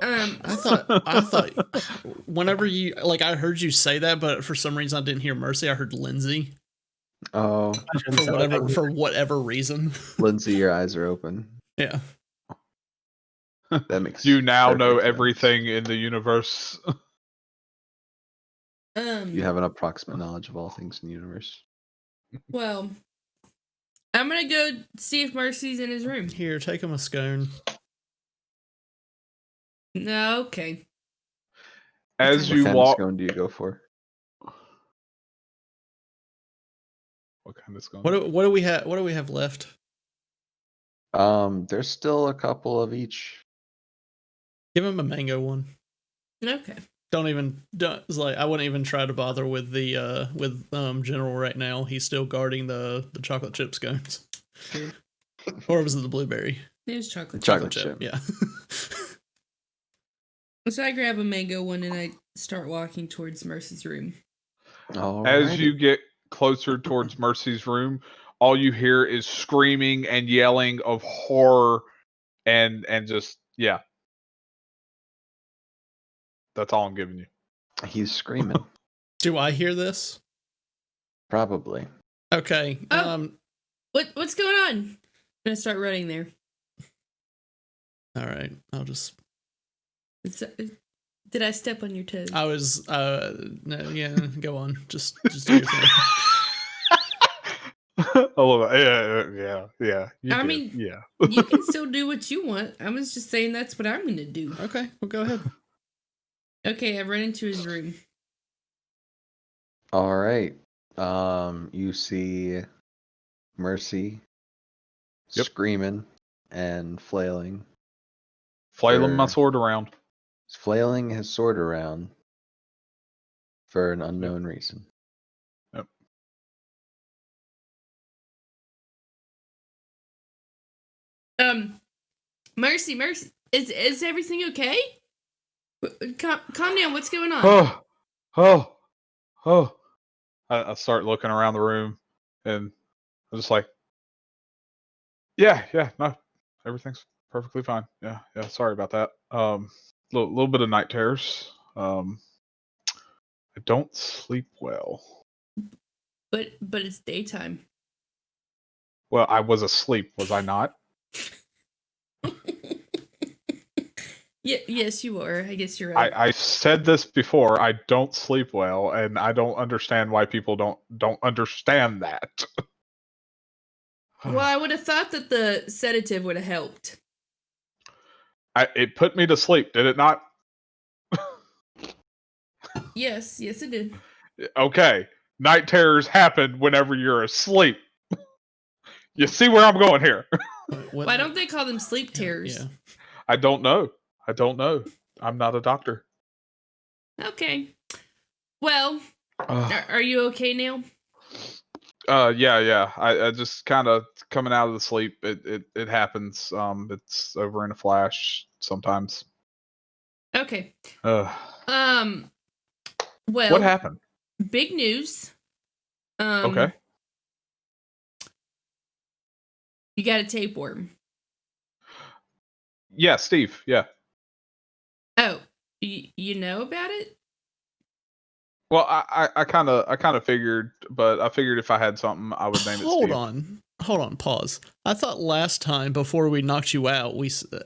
I thought whenever you like, I heard you say that, but for some reason I didn't hear Mercy. I heard Lindsay Oh, for whatever reason. Lindsay, your eyes are open. Yeah. That makes You now know perfect sense. everything in the universe. You have an approximate knowledge of all things in the universe. Well, I'm gonna go see if Mercy's in his room. Here, take him a scone. No, okay. As What you kind walk, of scone do you go for? what kind of scone? What do we have? What do we have left? There's still a couple of each. Give him a mango one. Okay. It's like I wouldn't even try to bother with the General right now. He's still guarding the chocolate chip scones. Or was it the blueberry? It was chocolate. Chocolate chip. Yeah. So I grab a mango one and I start walking towards Mercy's room. As you get closer towards Mercy's room, all you hear is screaming and yelling of horror and just that's all I'm giving you. He's screaming. Do I hear this? Probably. Okay. Oh. What's going on? I'm gonna start running there. All right. I'll just. Did I step on your toes? I was. No. Yeah. Go on. Just do your thing. I love it. Yeah. I mean, yeah. You can still do what you want. I was just saying that's what I'm gonna do. Okay. Well, go ahead. Okay, I run into his room. All right. You see Mercy screaming and flailing. Flailing my sword around. He's flailing his sword around for an unknown reason. Yep. Mercy, is everything okay? Calm down. What's going on? Oh. I start looking around the room, and I'm just like, yeah, no, everything's perfectly fine. Yeah. Sorry about that. Little bit of night terrors. I don't sleep well. But it's daytime. Well, I was asleep, was I not? Yeah, yes, you were. I guess you're right. I said this before. I don't sleep well, and I don't understand why people don't understand that. Well, I would have thought that the sedative would have helped. It put me to sleep, did it not? Yes, it did. Okay. Night terrors happen whenever you're asleep. You see where I'm going here? Why don't they call them sleep terrors? Yeah. I don't know. I'm not a doctor. Okay. Well, are you okay now? Yeah. I just kind of coming out of the sleep. It happens. It's over in a flash sometimes. Okay. Well, what happened? Big news. Okay. You got a tapeworm. Yeah, Steve. Yeah. Oh, you know about it? Well, I kind of figured, but I figured if I had something, I would name it Steve. Hold on, pause. I thought last time before we knocked you out,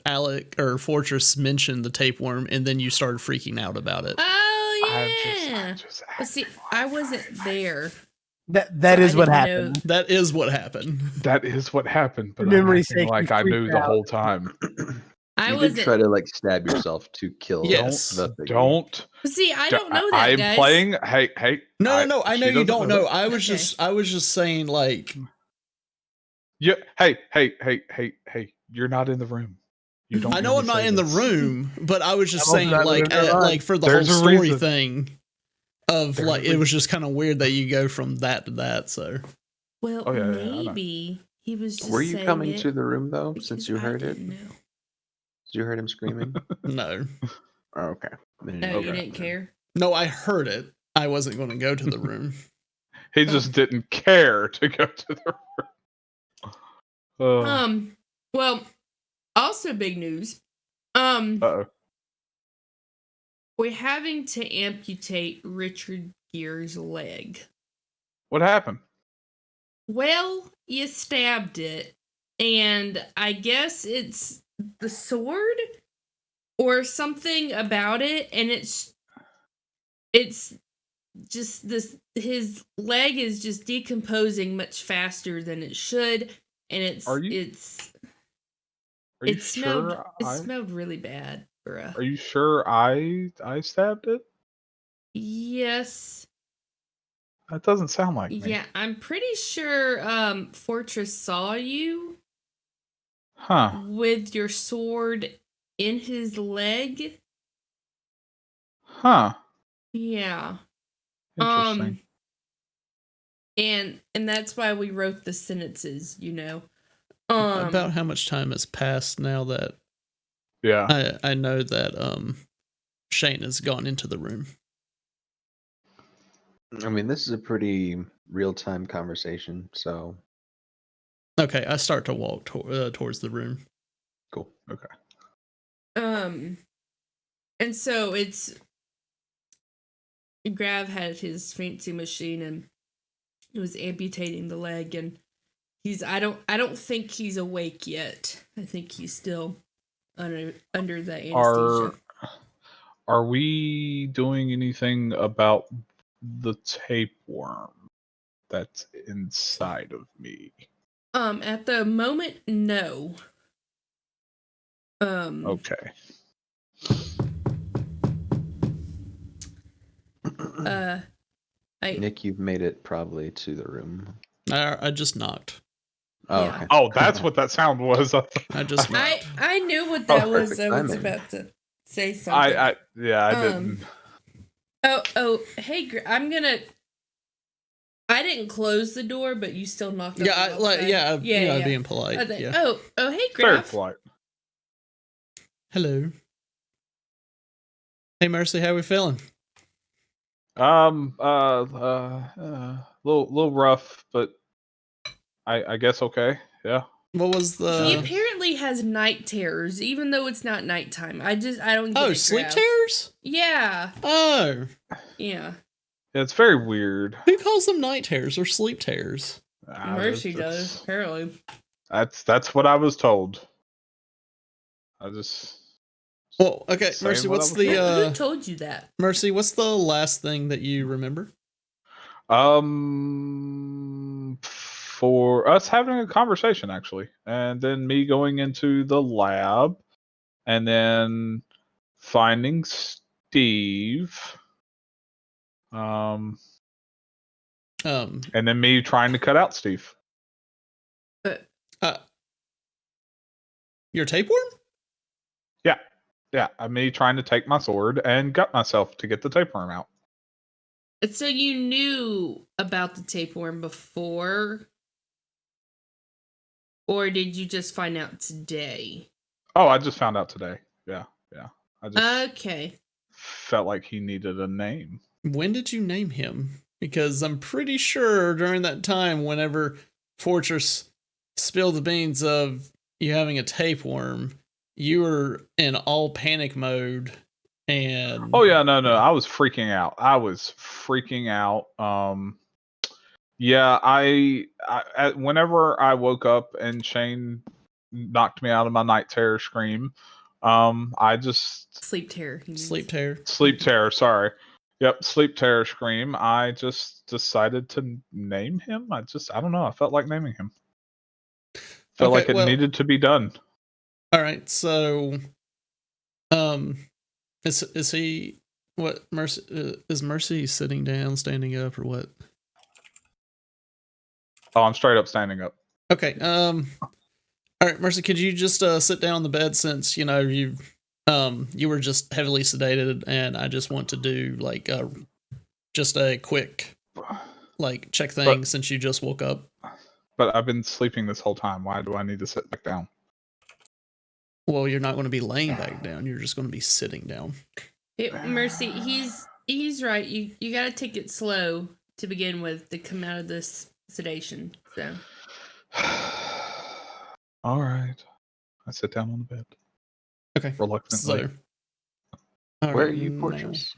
Alec or Fortress mentioned the tapeworm, and then you started freaking out about it. Oh yeah. But see, I wasn't there. That is what happened. That is what happened. That is what happened. But Memory I'm acting like I knew the whole time. I You wasn't. did try to stab yourself to kill. Yes. the figure. Don't. See, I don't know that, I'm guys. playing. Hey. No. I know you don't know. I was Okay. just saying like. Yeah. Hey. You're not in the room. You don't. I know I'm not in the room, but I was just saying like for the There's whole a story reason. thing. Of like, it was just kind of weird that you go from that to that. So. Well, Oh, yeah, maybe he was just. Were you saying coming it to the room though, because since you I heard it? didn't know. Did you heard him screaming? No. Oh, okay. Then No, you Okay. didn't care. No, I heard it. I wasn't going to go to the room. He just didn't care to go to the room. Well, also big news. Uh-oh. We're having to amputate Richard Gere's leg. What happened? Well, you stabbed it, and I guess it's the sword or something about it, and it's just this. His leg is just decomposing much faster than it should, and it Are you smelled sure it smelled really bad, bruh. Are you sure I stabbed it? Yes. That doesn't sound like me. Yeah, I'm pretty sure Fortress saw you Huh. with your sword in his leg. Huh. Yeah. Interesting. And that's why we wrote the sentences, About how much time has passed now that Yeah. I know that Shane has gone into the room. I mean, this is a pretty real-time conversation, so Okay, I start to walk towards the room. cool. Okay. And so it's Grav had his fancy machine and it was amputating the leg, and I don't think he's awake yet. I think he's still under the anesthesia. Are we doing anything about the tapeworm that's inside of me? At the moment, no. Okay. Nick, you've made it probably to the room. I just knocked. Oh, Yeah. okay. Oh, that's what that sound was. I just knocked. I knew what that was. Perfect I was timing. about to say something. I didn't. Oh, hey, I didn't close the door, but you still knocked. Yeah, being polite. I think, yeah. Oh, hey, Very Graf. polite. Hello. Hey, Mercy, how we feeling? Little rough, but I guess okay. Yeah. What was He the... apparently has night terrors, even though it's not nighttime. I don't get it, sleep Graf. terrors? Yeah. Oh. Yeah. It's very weird. Who calls them night terrors or sleep terrors? Mercy does, apparently. That's what I was told. I just... Well, okay, Saying Mercy, what I what's was the... Who told you that? Mercy, what's the last thing that you remember? For us having a conversation, actually, and then me going into the lab, and then finding Steve, and then me trying to cut out Steve. Your tapeworm? Yeah, me trying to take my sword and gut myself to get the tapeworm out. So you knew about the tapeworm before? Or did you just find out today? Oh, I just found out today. Yeah. I just Okay. felt like he needed a name. When did you name him? Because I'm pretty sure during that time, whenever Fortress spilled the beans of you having a tapeworm, you were in all panic mode. And Oh yeah, no, I was freaking out. Yeah, I whenever I woke up and Shane knocked me out of my night terror scream, I just Sleep terror. sleep terror. sleep terror. Sorry, yep, sleep terror scream. I just decided to name him. I don't know. I felt like naming him. Felt Okay, like it well- needed to be done. All right, so, is he what Mercy is Mercy sitting down, standing up, or what? Oh, I'm straight up standing up. Okay, all right, Mercy, could you just sit down on the bed since you were just heavily sedated, and I just want to do like just a quick check thing since you just woke up. But I've been sleeping this whole time. Why do I need to sit back down? Well, you're not going to be laying back down. You're just going to be sitting down. Mercy, he's right. You got to take it slow to begin with to come out of this sedation. So. All right. I sit down on the bed Okay. reluctantly. So, all Where right, are you, now- Portress?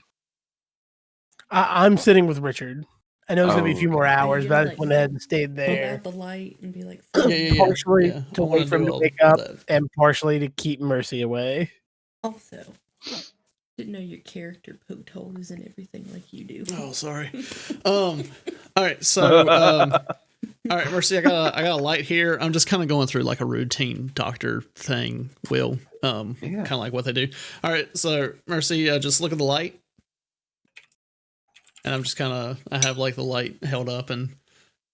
I'm sitting with Richard. I know it's gonna be a few more okay. hours, You're but I gonna, just went ahead and stayed Pull there. out the light and be like, Yeah. Partially Yeah, to I wanna wait for him do to all wake up, that. and partially to keep Mercy away. Also, didn't know your character poked holes in everything like you do. Oh, sorry. All right. So, all right, Mercy, I got a light here. I'm just kind of going through like a routine doctor thing. Will kind of like what they do. All right. So, Mercy, just look at the light, and I'm just I have like the light held up, and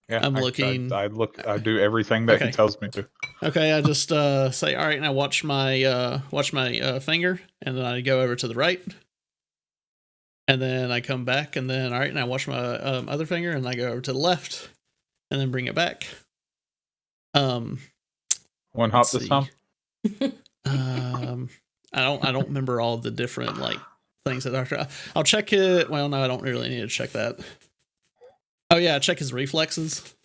Yeah, I'm looking. I look. I do everything that he Okay. tells me to. Okay, I just say, all right, now watch my finger, and then I go over to the right, and then I come back, and then all right, now watch my other finger, and I go over to the left, and then bring it back. One hop this time. I don't remember all the different like things that doctor. I'll check it. Well, no, I don't really need to check that. Oh yeah, check his reflexes.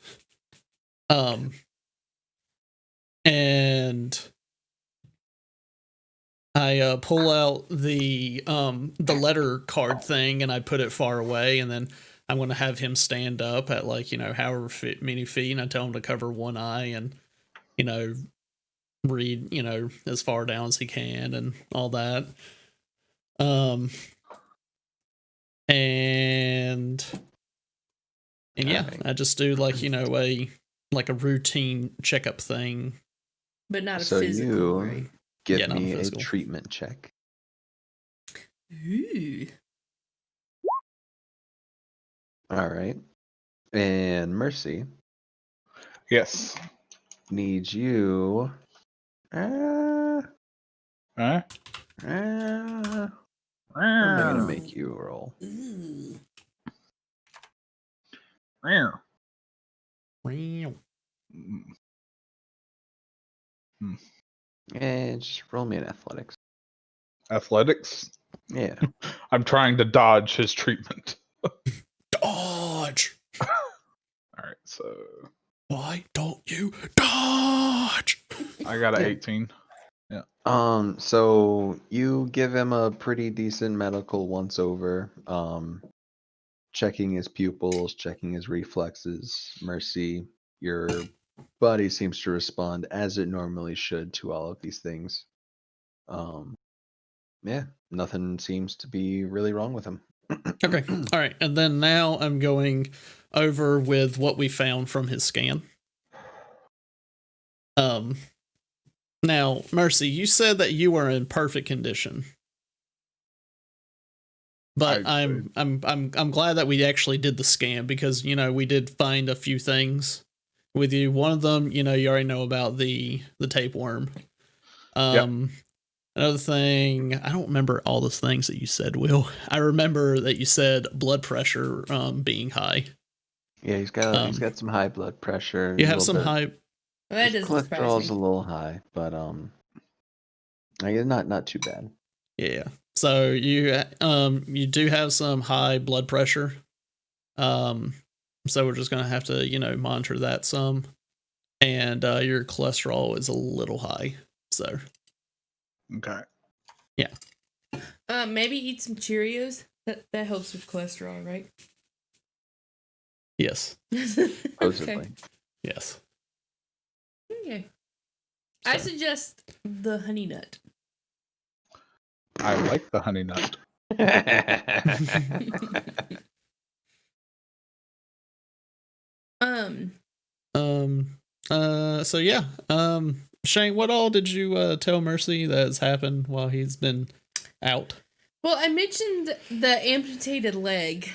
And I pull out the letter card thing, and I put it far away, and then I'm going to have him stand up at like however many feet, and I tell him to cover one eye and read as far down as he can and all that. And yeah, Alright. I just do like a routine checkup thing. But not a So physical, you right? give Yeah, not me a physical. treatment check. Ooh. All right. And Mercy Yes. needs you. Huh? I'm gonna make you roll. Ooh. And just roll me an athletics. Athletics. Yeah. I'm trying to dodge his treatment. Dodge. All right, so Why don't you dodge? I got an Yeah. 18. So you give him a pretty decent medical once over. Checking his pupils, checking his reflexes. Mercy, your body seems to respond as it normally should to all of these things. Yeah, nothing seems to be really wrong with him. Okay. All right. And then now I'm going over with what we found from his scan. Now, Mercy, you said that you were in perfect condition. But I'm glad that we actually did the scan because we did find a few things with you. One of them, you already know about the tapeworm. Another thing, I don't remember all the things that you said, Will. I remember that you said blood pressure being high. Yeah, he's got some high blood pressure. You a have little some bit- high. Well, that his doesn't cholesterol's surprise a me. little high, but I guess not too bad. Yeah. So you do have some high blood pressure. So we're just gonna have to monitor that some, and your cholesterol is a little high. So Okay. Maybe eat some Cheerios. That helps with cholesterol, right? yes, Supposedly. yes. Okay. I So- suggest the honey nut. I like the honey nut. So yeah. Shane, what all did you tell Mercy that has happened while he's been out? Well, I mentioned the amputated leg.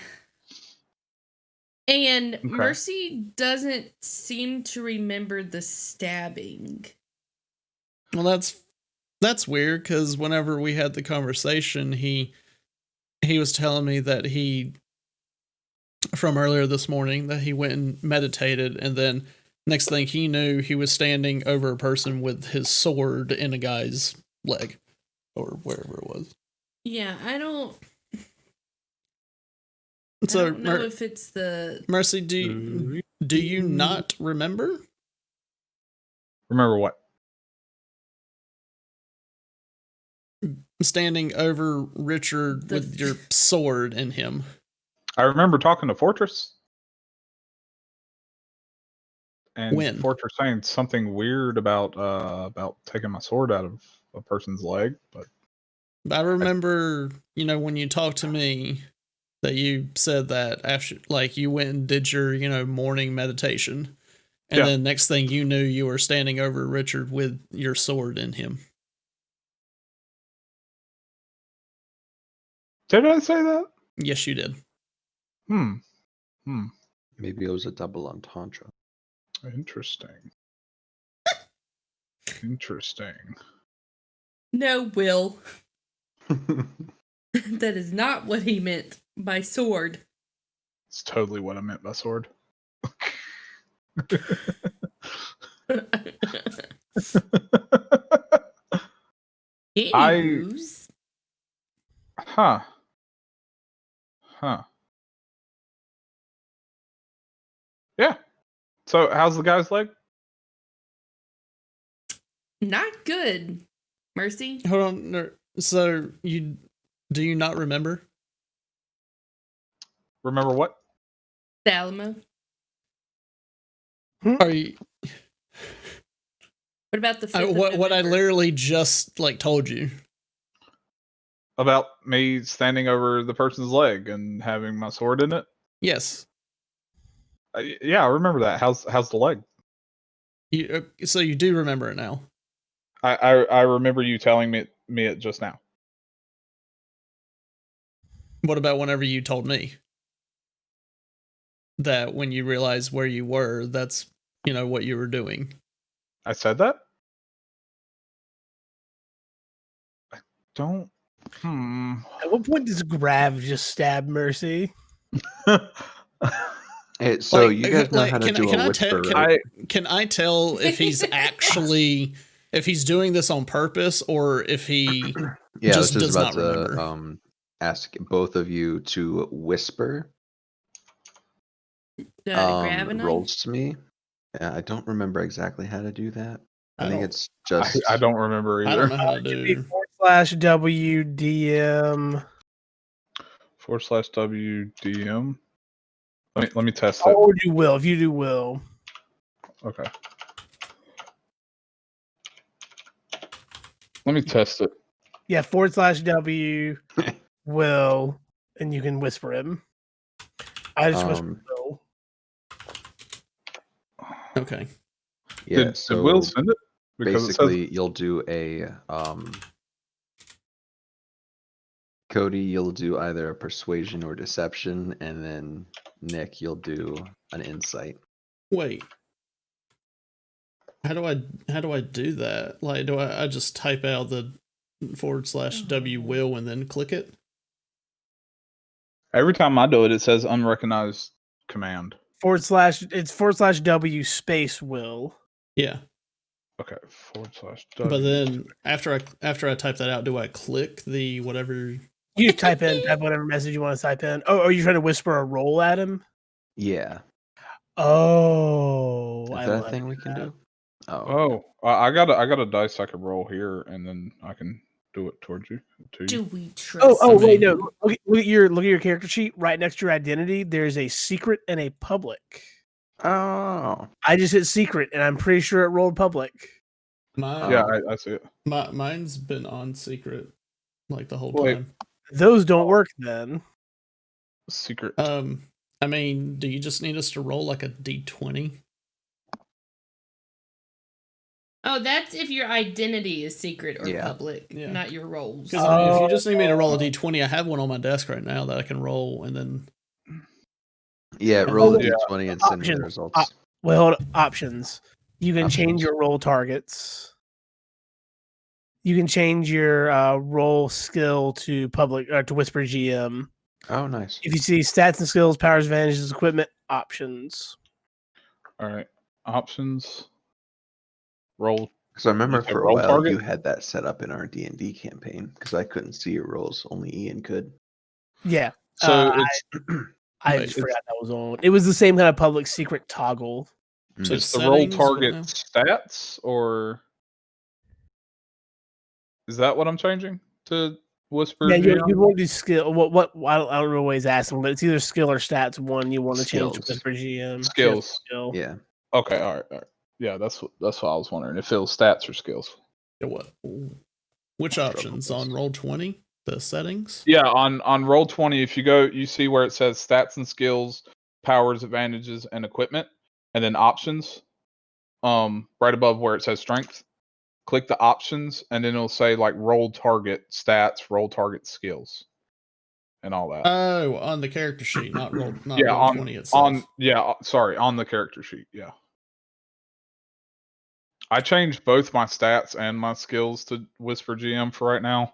And Mercy doesn't seem to remember the stabbing. Well, that's weird because whenever we had the conversation, he was telling me that he from earlier this morning that he went and meditated, and then next thing he knew, he was standing over a person with his sword in a guy's leg or wherever it was. Yeah, I don't So know if it's the Mercy, do you not remember? Remember what? standing over Richard with your sword in him? I remember talking to Fortress. And When? Fortress saying something weird about taking my sword out of a person's leg, but I remember, when you talked to me, that you said that after, like, you went and did your, morning meditation, and then next thing you knew, you were standing over Richard with your sword in him. Did I say that? Yes, you did. Maybe it was a double entendre. Interesting. Interesting. No, Will. That is not what he meant by sword. It's totally what I meant by sword. Anywho's. Huh. Yeah. So how's the guy's leg? Not good. Mercy? Hold on. No, so do you not remember? Remember what? The Alamo? Are you? What about the 5th of what I November? literally just told you About me standing over the person's leg and having my sword in it? Yes. Yeah, I remember that. How's the leg? So you do remember it now. I remember you telling me it just now. What about whenever you told me that when you realized where you were, that's what you were doing? I said that? I don't. At what point does Grav just stab Mercy? Hey, so you guys know how to do can a I whisper, tell? right? Can I tell if he's actually if he's doing this on purpose or if he Yeah, I was just just does about not to remember? ask both of you to whisper Grab a knife? rolls to me. I don't remember exactly how to do that. I think don't- it's just I don't remember either. I don't know how to Be do. /WDM. /WDM. Let me test it. Or you will, if you do will. Okay. Let me test it. Yeah, /W will, and you can whisper him. I just whisper will. Okay. Yeah, Did so Will send it? Because basically you'll do a Cody, you'll do either a persuasion or deception, and then Nick, you'll do an insight. Wait. How do I do that? Like, do I just type out the /W will and then click it? every time I do it, it says unrecognized command. It's /W space will. Yeah. Okay. /W. But then after I type that out, do I click the whatever? You just type whatever message you want to type in. Oh, are you trying to whisper a roll at him? Yeah. Oh, Is that a thing we can do? Oh, I got a dice I can roll here, and then I can do it towards you. Do we trust? Wait, no. Look at your character sheet. Right next to your identity, there's a secret and a public. Oh. I just hit secret, and I'm pretty sure it rolled public. Yeah, I see it. Mine's been on secret like the whole Wait. time. Those don't work then. Secret. I mean, do you just need us to roll like a d20? Oh, that's if your identity is secret or public, Yeah. not your roles. Because if you just need me to roll a d20, I have one on my desk right now that I can roll, and then roll the d20 and send me the results. Options. You can change your roll targets. You can change your roll skill to public to whisper GM. Oh, nice. If you see stats and skills, powers, advantages, equipment, options. All right, options. Roll. Because I remember for a while target? you had that set up in our D&D campaign because I couldn't see your rolls, only Ian could. Yeah. So it's I just forgot that was on. It was the same kind of public secret toggle. So it's the roll target stats, or is that what I'm changing to Whisper Yeah, GM? you want to do skill. What? I don't know what he's asking, but it's either skill or stats. One you want to change Skills. Whisper GM. Skills. Skill. Yeah. Okay, all right. Yeah, that's what I was wondering. If it was stats or skills. Yeah, what? Which options on Roll20? The settings? Yeah, on Roll20, if you go, you see where it says stats and skills, powers, advantages, and equipment, and then options. Right above where it says strength, click the options, and then it'll say like roll target stats, roll target skills, and all that. Oh, on the character sheet, not Yeah, Roll20 itself. Sorry, on the character sheet. Yeah, I changed both my stats and my skills to Whisper GM for right now,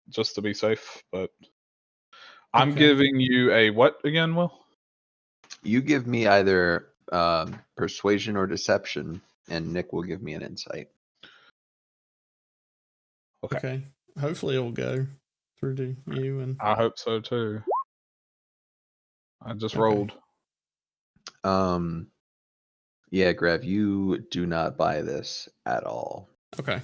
just to be safe. But I'm Okay. giving you a what again, Will? You give me either persuasion or deception, and Nick will give me an insight. Okay. Hopefully it'll go through to you and I hope so too. I just Okay. rolled. Yeah, Grav, you do not buy this at all. okay.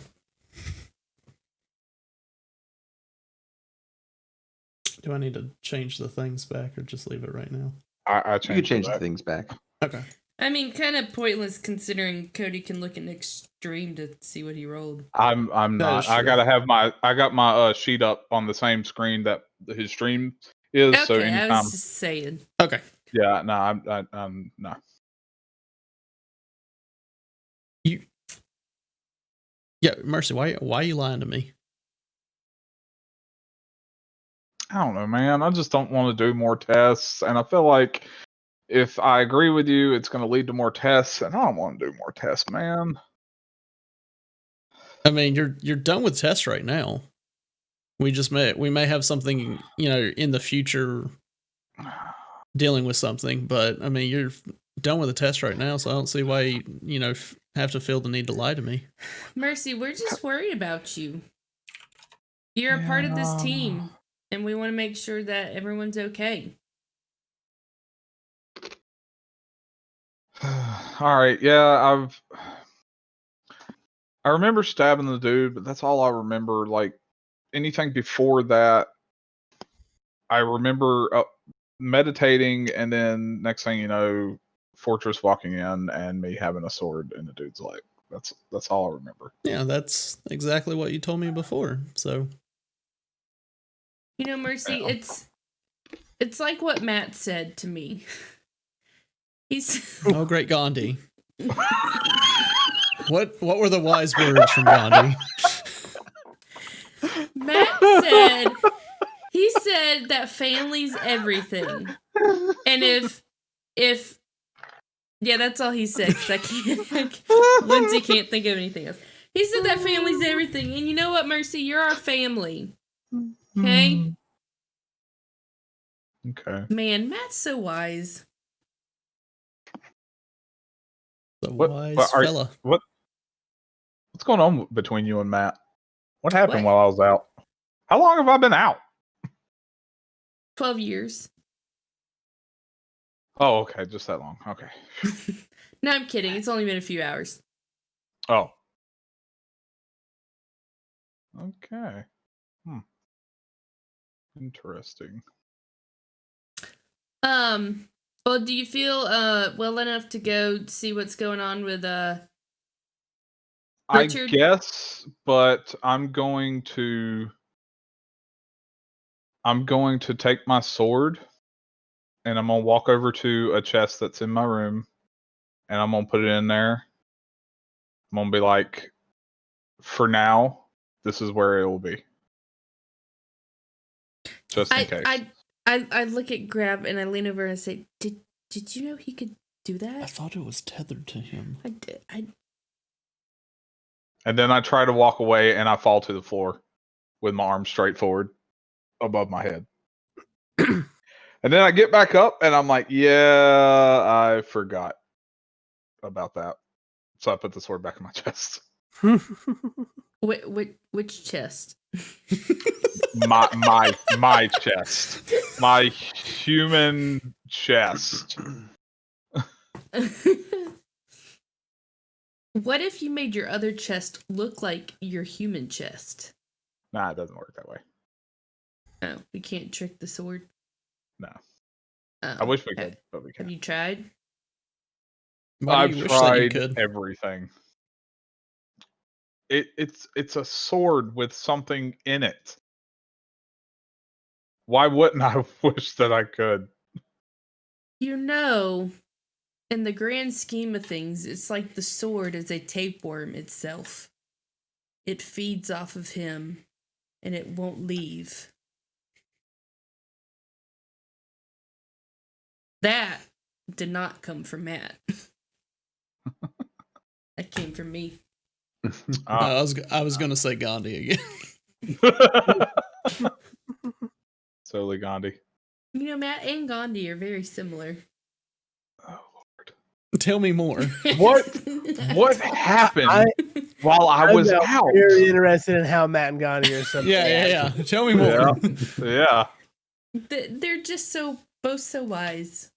Do I need to change the things back or just leave it right now? I You can changed change it the back. things back. Okay. I mean, kind of pointless considering Cody can look at Nick's stream to see what he rolled. I'm That not. is I true. gotta have I got my sheet up on the same screen that his stream is. So Okay, I anytime, was just saying. Okay. yeah, no, I'm no. Yeah, Mercy, why are you lying to me? I don't know, man. I just don't want to do more tests, and I feel like if I agree with you, it's going to lead to more tests, and I don't want to do more tests, man. I mean, you're done with tests right now. We may have something, in the future dealing with something, but I mean, you're done with the test right now, so I don't see why you have to feel the need to lie to me. Mercy, we're just worried about you. You're a part of this team, and we want to make sure that everyone's okay. All right, yeah, I remember stabbing the dude, but that's all I remember. Like anything before that, I remember meditating, and then next thing you know, Fortress walking in and me having a sword in the dude's leg. That's all I remember. Yeah, that's exactly what you told me before. So, Mercy, Yeah. it's like what Matt said to me. He's oh, great Gandhi. What were the wise words from Gandhi? Matt said that family's everything. And if yeah, that's all he said. 'Cause I can't. Lindsay can't think of anything else. He said that family's everything, and you know what, Mercy? You're our family. Okay, Okay. man, Matt's so wise. The What- wise what are- fella. What's going on between you and Matt? What happened What? while I was out? How long have I been out? 12 years. Oh, okay, just that long. Okay. No, I'm kidding. It's only been a few hours. Oh. Okay. Interesting. Well, do you feel well enough to go see what's going on with Richard? I guess, but I'm going to take my sword and I'm gonna walk over to a chest that's in my room and I'm gonna put it in there. I'm gonna be like, for now, this is where it will be. Just in case. I look at Grab and I lean over and I say, Did you know he could do that? I thought it was tethered to him. I did. And then I try to walk away and I fall to the floor with my arms straight forward above my head. And then I get back up and I'm like, yeah, I forgot about that. So I put the sword back in my chest. Which chest? my chest. My human chest. What if you made your other chest look like your human chest? Nah, it doesn't work that way. Oh, we can't trick the sword. No. Oh, I wish we have- could, but we Have can't. you tried? Why I've do you wish that you tried could? everything. It's a sword with something in it. Why wouldn't I wish that I could? You know, in the grand scheme of things, it's like the sword is a tapeworm itself. It feeds off of him, and it won't leave. That did not come from Matt. That came from me. I was gonna say Gandhi again. Solely Gandhi. You know, Matt and Gandhi are very similar. Oh Lord. Tell me more. What happened I- while I was I'm out? very interested in how Matt and Gandhi are something. Yeah. Tell me more. Yeah. They're just both so wise.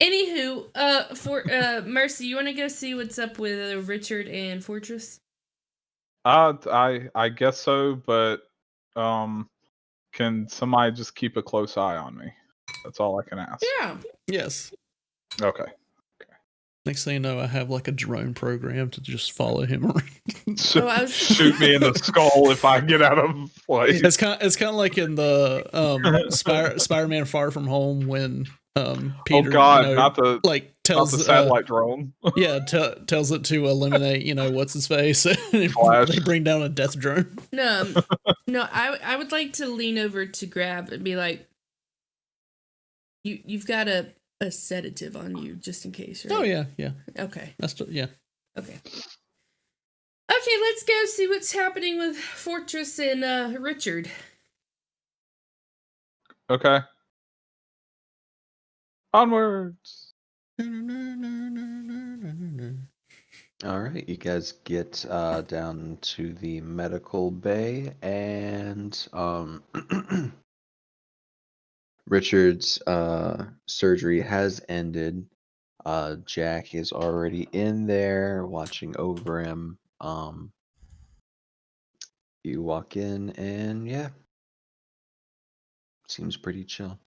Anywho, for Mercy, you want to go see what's up with Richard and Fortress? I guess so, but can somebody just keep a close eye on me? That's all I can ask. Yeah. Yes. Okay. Next thing you know, I have like a drone program to just follow him around. Shoot me in the skull if I get out of place. It's kind of like in the Spider-Man Far From Home when Peter, oh God, you know, not the tells not the satellite drone. tells it to eliminate, you know, what's his face. Flash. They bring down a death drone. No, I would like to lean over to Grab and be like, you've got a sedative on you just in case, right? Oh yeah. Okay. Yeah. Okay, let's go see what's happening with Fortress and Richard. Okay. Onwards. All right, you guys get down to the medical bay, and Richard's surgery has ended. Jack is already in there watching over him. You walk in, and yeah, seems pretty chill.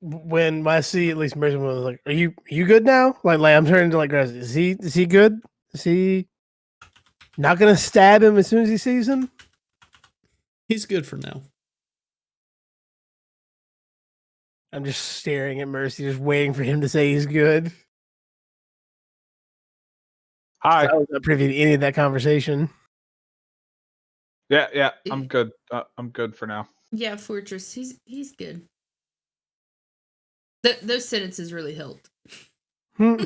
When I see at least Mercy was like, "Are you good now?" Like I'm turning to like, is he good? Is he not gonna stab him as soon as he sees him? He's good for now. I'm just staring at Mercy, just waiting for him to say he's good. Hi. I was not privy to any of that conversation. Yeah, I'm good. I'm good for now. Yeah, Fortress, he's good. Those sentences really helped. Hmm.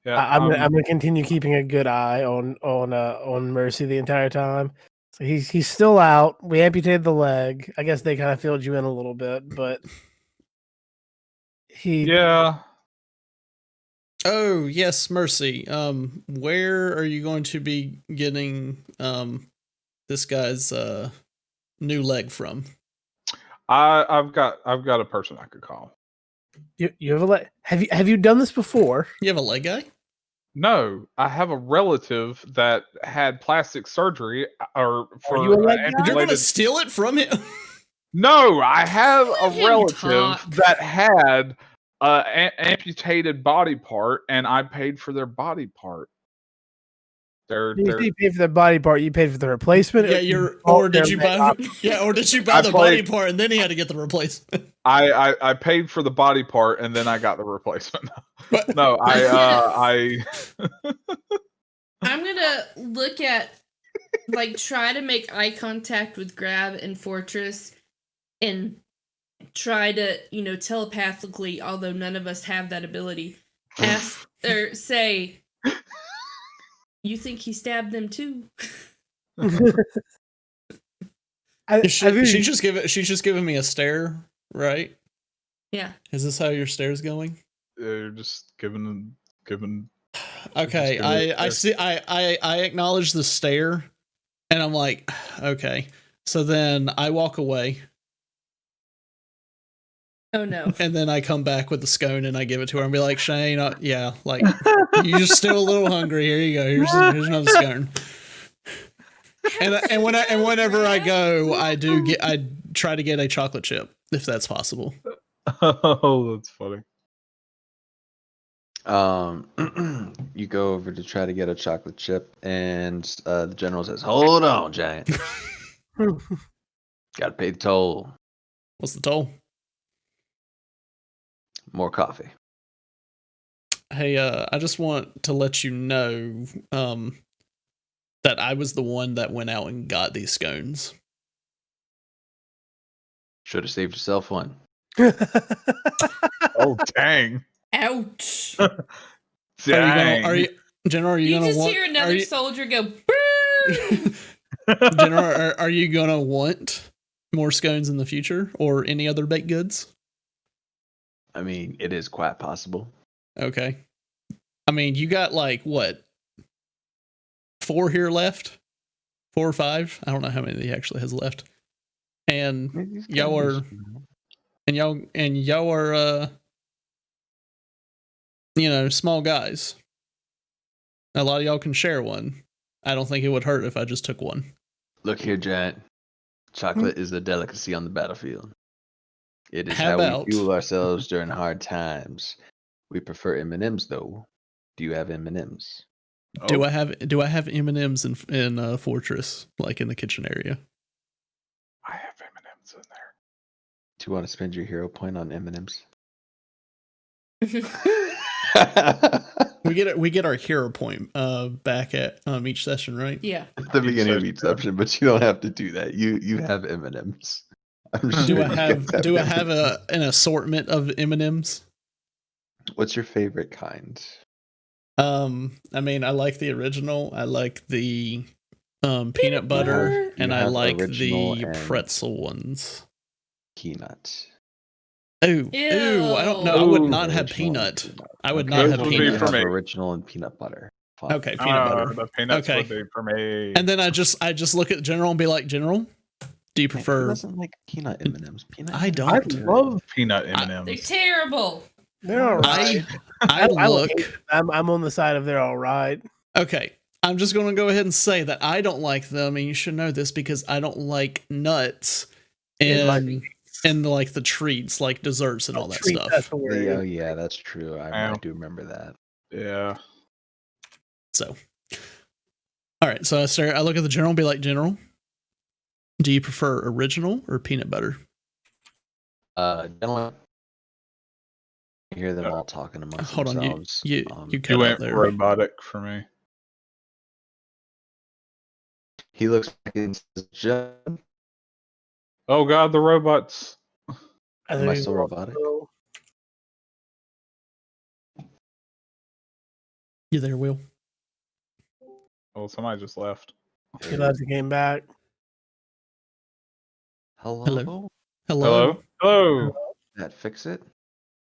Yeah, I'm gonna continue keeping a good eye on Mercy the entire time. So he's still out. We amputated the leg. I guess they kind of filled you in a little bit, but yeah. Oh yes, Mercy. Where are you going to be getting this guy's new leg from? I've got a person I could call. You have a leg. Have you done this before? You have a leg guy? No, I have a relative that had plastic surgery or for you a leg guy? You're going to amputated. steal it from him? No, I have Let a him relative talk. that had amputated body part, and I paid for their body part. You paid for the body part. You paid for the replacement. Yeah, or did you buy the body played- part and then he had to get the replacement? I paid for the body part, and then I got the replacement. No, I I'm gonna look at, like, try to make eye contact with Grab and Fortress and try to, telepathically, although none of us have that ability, ask or say, you think he stabbed them too? She's just giving me a stare, right? Yeah. Is this how your stare's going? You're just giving. Okay, Just give me a I see. I acknowledge the stare, and I'm like, okay. So then I walk away, Oh no. and then I come back with the scone and I give it to her and be like, Shane, yeah, like you're still a little hungry. Here you go. Here's another scone. whenever I go, I try to get a chocolate chip if that's possible. Oh, that's funny. You go over to try to get a chocolate chip, and the general says, "Hold on, Giant. Got to pay the toll. What's the toll? More coffee." Hey, I just want to let you know that I was the one that went out and got these scones. Should have saved yourself one. Oh, dang. Ouch. Dang. General, are you You gonna just want, hear another soldier go, "Burn!" General, are you gonna want more scones in the future or any other baked goods? I mean, it is quite possible. Okay. I mean, you got like what? 4 here left? 4 or 5? I don't know how many he actually has left. And y'all are small guys. A lot of y'all can share one. I don't think it would hurt if I just took one. Look here, Giant. Chocolate is a delicacy on the battlefield. It is How how about- we fuel ourselves during hard times. We prefer M&Ms, though. Do you have M&Ms? Do I have M&Ms in Fortress, like in the kitchen area? I have M&Ms in there. Do you want to spend your hero point on M&Ms? We get our hero point back at each session, right? Yeah. At the beginning of session, each session, but you don't have to do that. You have M&Ms. I'm sure Do I you have guys M&Ms. an assortment of M&Ms? What's your favorite kind? I mean, I like the original. I like the peanut butter, butter. and You I have like original the and pretzel ones. Peanut. Ooh, I don't know. I would not have Original and peanut. peanut. I would Okay, not Those have would be peanut. for me. Original and peanut butter. Fine. Okay, peanut butter. The peanuts Okay. would be for me. And then I just look at the General and be like, General, do you Who prefer? doesn't like peanut M&Ms? Peanut I M&Ms don't. I are terrible. love peanut They're M&Ms. terrible. They're all right. I look. I'm on the side of they're all right. Okay, I'm just going to go ahead and say that I don't like them, and you should know this because I don't like nuts and like the treats, like desserts and all that Treat, stuff. that's hilarious. Oh yeah, that's true. I do remember that. Yeah. So, all right. So I look at the General and be like, General, do you prefer original or peanut butter? Gentlemen, you hear them all talking amongst Hold on, themselves. you You cut out went there. robotic for me. He looks back and says, "John, Oh God, the robots. am I still robotic?" You there, Will? Oh, somebody just left. He left and came back. Hello? Hello? Hello? Hello. That fix it?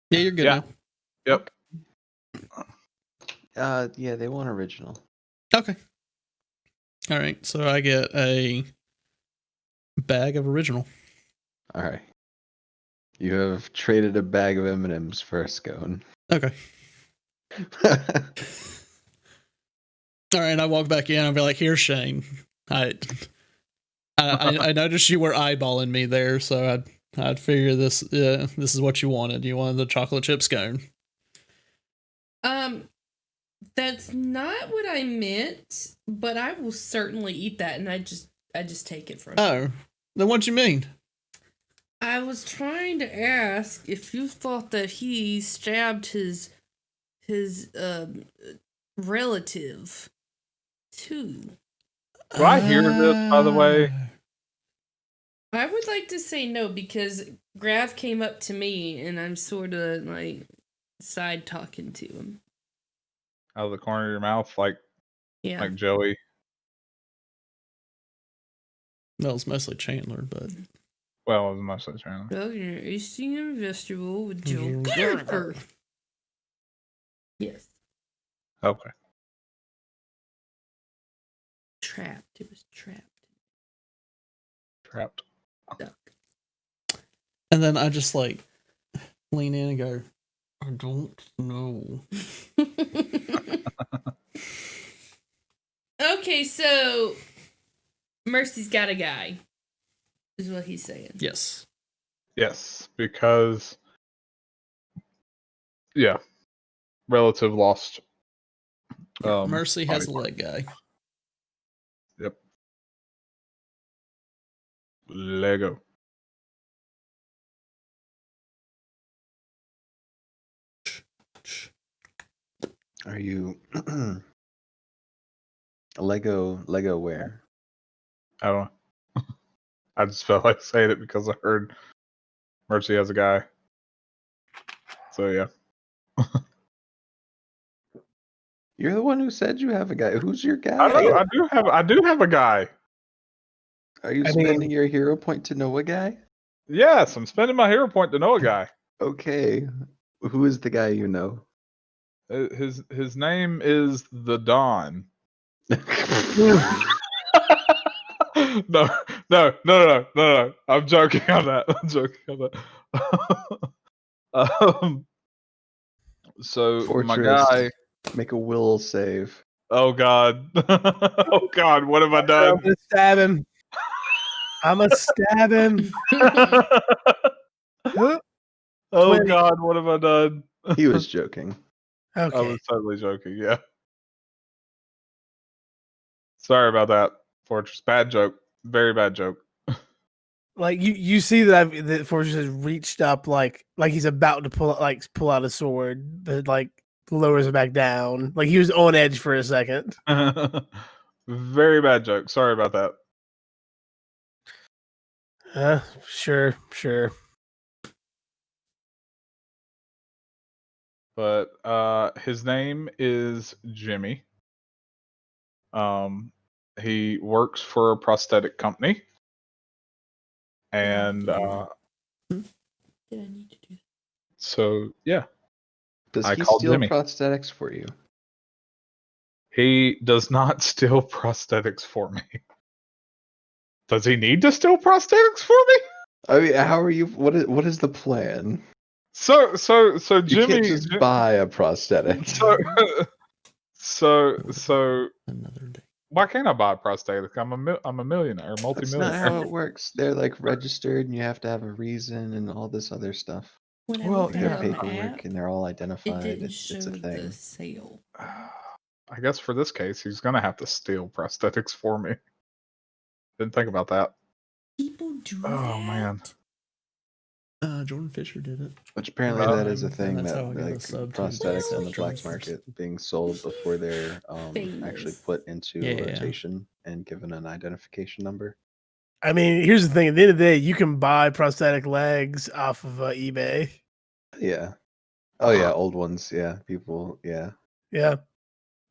Yeah, you're good Yeah. now. Yep. Yeah, they want original. Okay. All right. So I get a bag of original. All right. You have traded a bag of M&Ms for a scone. Okay. All right. I walk back in. I'll be like, "Here, Shane. I noticed you were eyeballing me there, so I'd figure this is what you wanted. You wanted the chocolate chip scone." That's not what I meant, but I will certainly eat that, and I just take it from you. Oh, then what you mean? I was trying to ask if you thought that he stabbed his relative too. Do I hear this, by the way? I would like to say no because Grav came up to me and I'm sort of like side talking to him. Out of the corner of your mouth, like Yeah. Joey. Well, it's mostly Chandler, but Well, as much as Chandler. Well, you're eating a vegetable with Joe Mhm. Gallagher. Yes. Okay. Trapped. It was trapped. Trapped. Stuck. and then I just like lean in and go, "I don't know." Okay, so Mercy's got a guy, is what he's saying. Yes. Yes, because relative lost. Mercy has a body leg guy. part. Yep. Lego. Are you Lego where? I don't know. I just felt like saying it because I heard Mercy has a guy. So yeah. You're the one who said you have a guy. Who's your guy? I know. I do have a guy. Are you I mean- spending your hero point to know a guy? Yes, I'm spending my hero point to know a guy. Okay. Who is the guy you know? His name is the Dawn. No. I'm joking on that. I'm joking on that. So my Fortress. guy. Make a will save. Oh God. Oh God. What have I I'm done? gonna stab him. I'm gonna stab him. Huh? Oh 20. God. What have I done? He was joking. I Okay. was totally joking. Yeah. Sorry about that, Fortress. Bad joke. Very bad joke. Like you see that Fortress has reached up like he's about to pull out a sword, but like lowers it back down. Like he was on edge for a second. Very bad joke. Sorry about that. Sure. But his name is Jimmy. He works for a prosthetic company. And Did I need to do that? so yeah, Does I he called steal Jimmy. prosthetics for you? He does not steal prosthetics for me. Does he need to steal prosthetics for me? I mean, how are you? What is the plan? So You Jimmy. can't just buy a prosthetic. So Another day. why can't I buy a prosthetic? I'm a millionaire, That's multi-millionaire. not how it works. They're like registered, and you have to have a reason and all this other stuff. When I Well, looked Their at it on the paperwork, app, and they're all it identified. didn't It's show a thing. the sale. I guess for this case, he's gonna have to steal prosthetics for me. Didn't think about that. People do that. Oh man. Jordan Fisher did it. Which apparently Oh. that is a And thing that's that how I got a like sub to prosthetics on the Sub black Troopers. market being sold before they're actually Famous. put into Yeah. rotation and given an identification number. I mean, here's the thing. At the end of the day, you can buy prosthetic legs off of eBay. Yeah. Oh yeah, old ones. Yeah, people. Yeah. Yeah.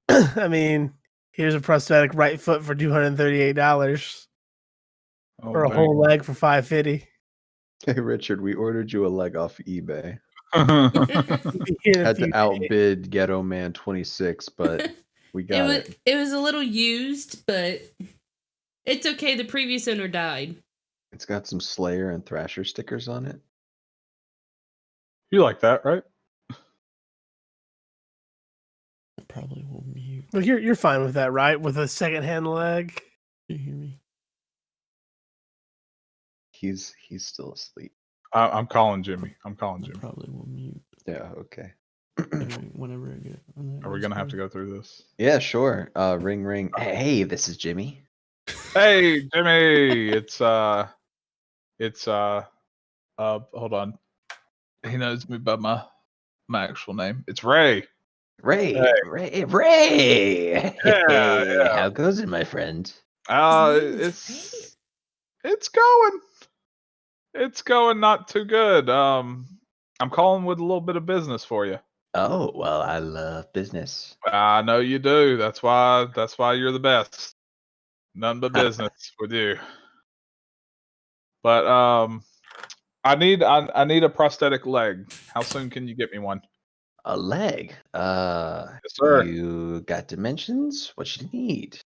I mean, here's a prosthetic right foot for $238, Oh, or a dang. whole leg for $550. Hey Richard, we ordered you a leg off eBay. In a Had few to outbid Ghetto Man 26, but we got it. It was a little used, but it's okay. The previous owner died. It's got some Slayer and Thrasher stickers on it. You like that, right? I probably will mute. Look, you're fine with that, right? With a secondhand leg. Do you hear me? He's still asleep. I'm calling Jimmy. I'm calling I Jimmy. probably will mute. Yeah, okay. Whenever I get on that Are we gonna have to Discord. go through this? Yeah, sure. Ring ring. Hey, this is Jimmy. Hey, Jimmy! It's hold on. He knows me by my actual name. It's Ray. Ray, Hey. Ray. Yeah, Hey, how goes it, my friend? His name is It's going. It's going not too good. I'm calling with a little bit of business for you. Oh, well, I love business. I know you do. That's why you're the best. None but business with you. But I need a prosthetic leg. How soon can you get me one? A leg. Yes, sir. You got dimensions? What you need?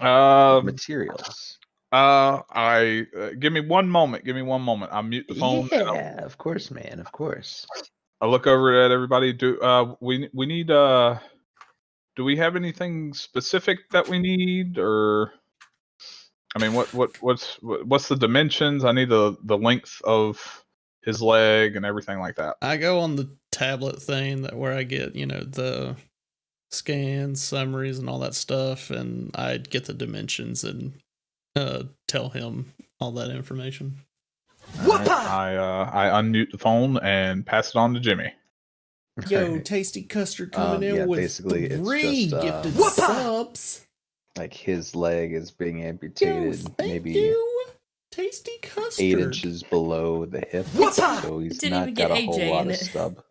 Materials. Give me one moment. Give me one moment. I'll mute the phone. Yeah, of course, man. Of course. I'll look over at everybody. We need do we have anything specific that we need, or I mean, what's the dimensions? I need the length of his leg and everything like that. I go on the tablet thing where I get, the scans, summaries, and all that stuff, and I get the dimensions and tell him all that information. All right, I unmute the phone and pass it on to Jimmy. Yo, Tasty Custard coming in yeah, with basically, it's 3 just, gifted subs. like his leg is being Yo, amputated, thank maybe you, Tasty Custard. 8 inches below the hip, so he's Didn't even not get got a whole AJ lot in of it. stub.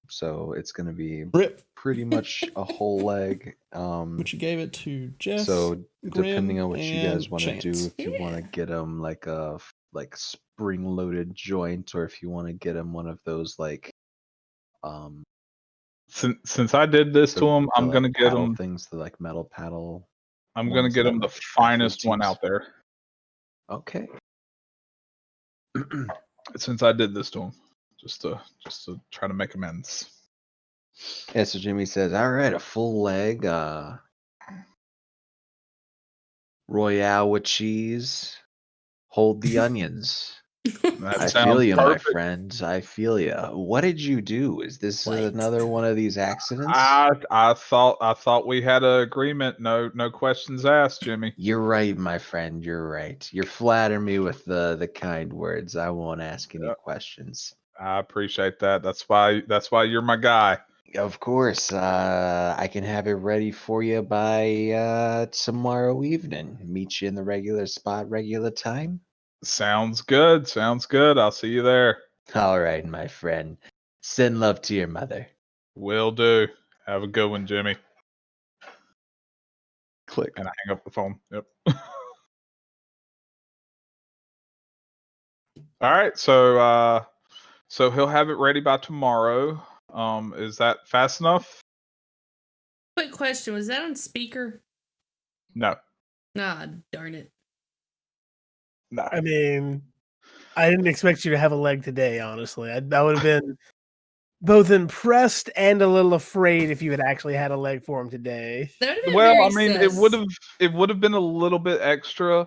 So it's gonna be Rip, pretty much a whole leg. which you gave it to Jess. So depending Grim, on what you guys and want to do, Chance. if you want to get him like a spring-loaded joint, or if you want to get him one of those um Since I did this to him, I'm gonna get paddle him. things, the metal paddle. I'm gonna ones get that, him the like, finest one athletes out there. Okay. Since I did this to him, just to try to make amends. Yeah, so Jimmy says, all right, a full leg, Royale with cheese. Hold the onions. That I sounds feel you, my perfect. friend. I feel you. What did you do? Is this What? another one of these accidents? I thought we had an agreement. No questions asked, Jimmy. You're right, my friend. You're right. You're flattering me with the kind words. I won't ask any Yep. questions. I appreciate that. That's why you're my guy. Of course. I can have it ready for you by tomorrow evening. Meet you in the regular spot, regular time. Sounds good. Sounds good. I'll see you there. All right, my friend. Send love to your mother. Will do. Have a good one, Jimmy. Click. And I hang up the phone. Yep. All right. So he'll have it ready by tomorrow. Is that fast enough? Quick question: was that on speaker? No. Ah, darn it. No. I mean, I didn't expect you to have a leg today. Honestly, I would have been both impressed and a little afraid if you had actually had a leg for him today. That would have been Well, very I mean, sus. it would have been a little bit extra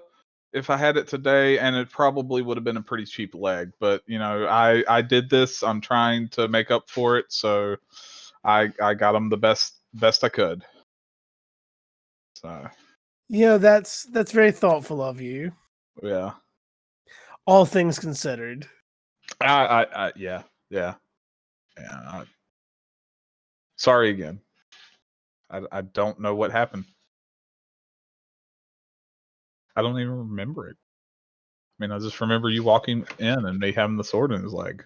if I had it today, and it probably would have been a pretty cheap leg. But I did this. I'm trying to make up for it, so I got him the best I could. So That's very thoughtful of you. yeah, All things considered. yeah. Sorry again. I don't know what happened. I don't even remember it. I mean, I just remember you walking in and me having the sword in his leg.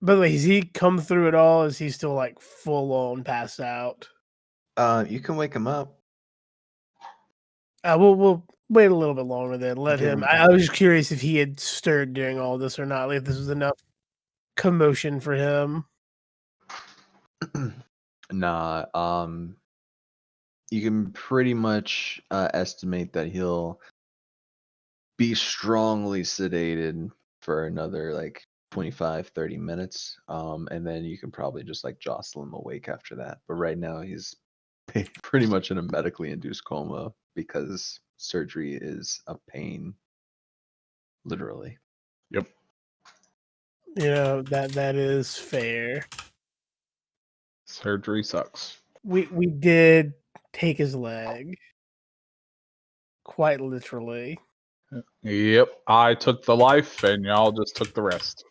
By the way, has he come through it all? Is he still like full on passed out? You can wake him up. We'll wait a little bit longer then. Let Give him. him I was just curious if he had stirred during all this or not. Like if this was enough commotion for him. Nah, you can pretty much estimate that he'll be strongly sedated for another 25, 30 minutes. And then you can probably just jostle him awake after that. But right now he's pretty much in a medically induced coma because surgery is a pain. Literally. Yep. That is fair. Surgery sucks. We did take his leg. Quite literally. Yep. I took the life, and y'all just took the rest.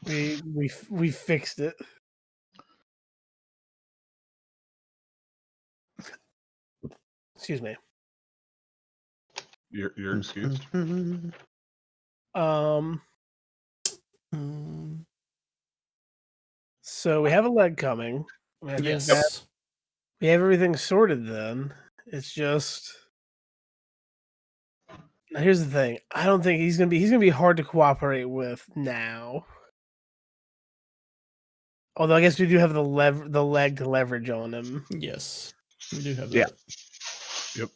We fixed it. Excuse me. You're excused. So we have a leg coming. I think Yes. that we have everything sorted then. It's just now here's the thing. I don't think he's gonna be hard to cooperate with now. Although I guess we do have the leg to leverage on him. Yes. We do have Yeah. that. Yep.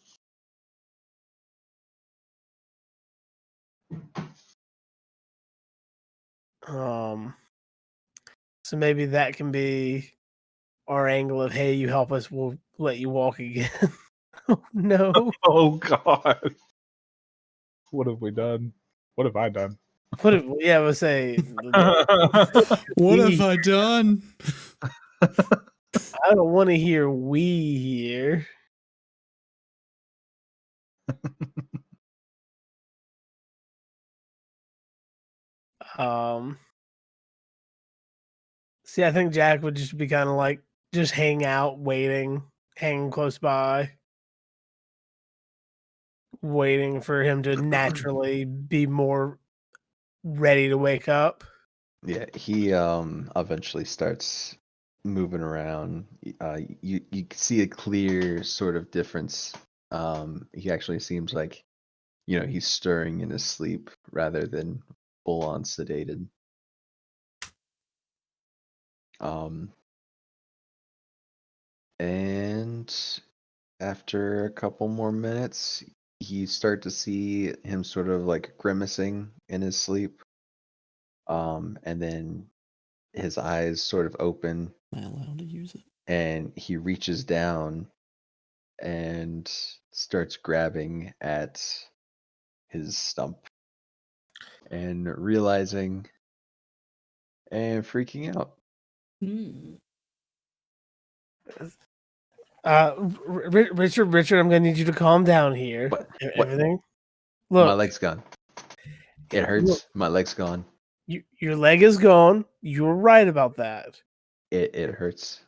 So maybe that can be our angle of, hey, you help us, we'll let you walk again. Oh, no. Oh God. What have we done? What have I done? What if, yeah, I would say, What have I done? I don't want to hear we here. See, I think Jack would just be kind of like, just hang out, waiting, hanging close by, waiting for him to naturally be more ready to wake up. Yeah, he eventually starts moving around. You see a clear sort of difference. He actually seems like, he's stirring in his sleep rather than full on sedated. And after a couple more minutes, you start to see him sort of like grimacing in his sleep. And then his eyes sort of open. Am I allowed to use it? And he reaches down and starts grabbing at his stump and realizing and freaking out. Richard, I'm gonna need you to calm down here. What? Everything. My Look, leg's gone. It hurts. Look. My leg's gone. Your leg is gone. You're right about that. It hurts.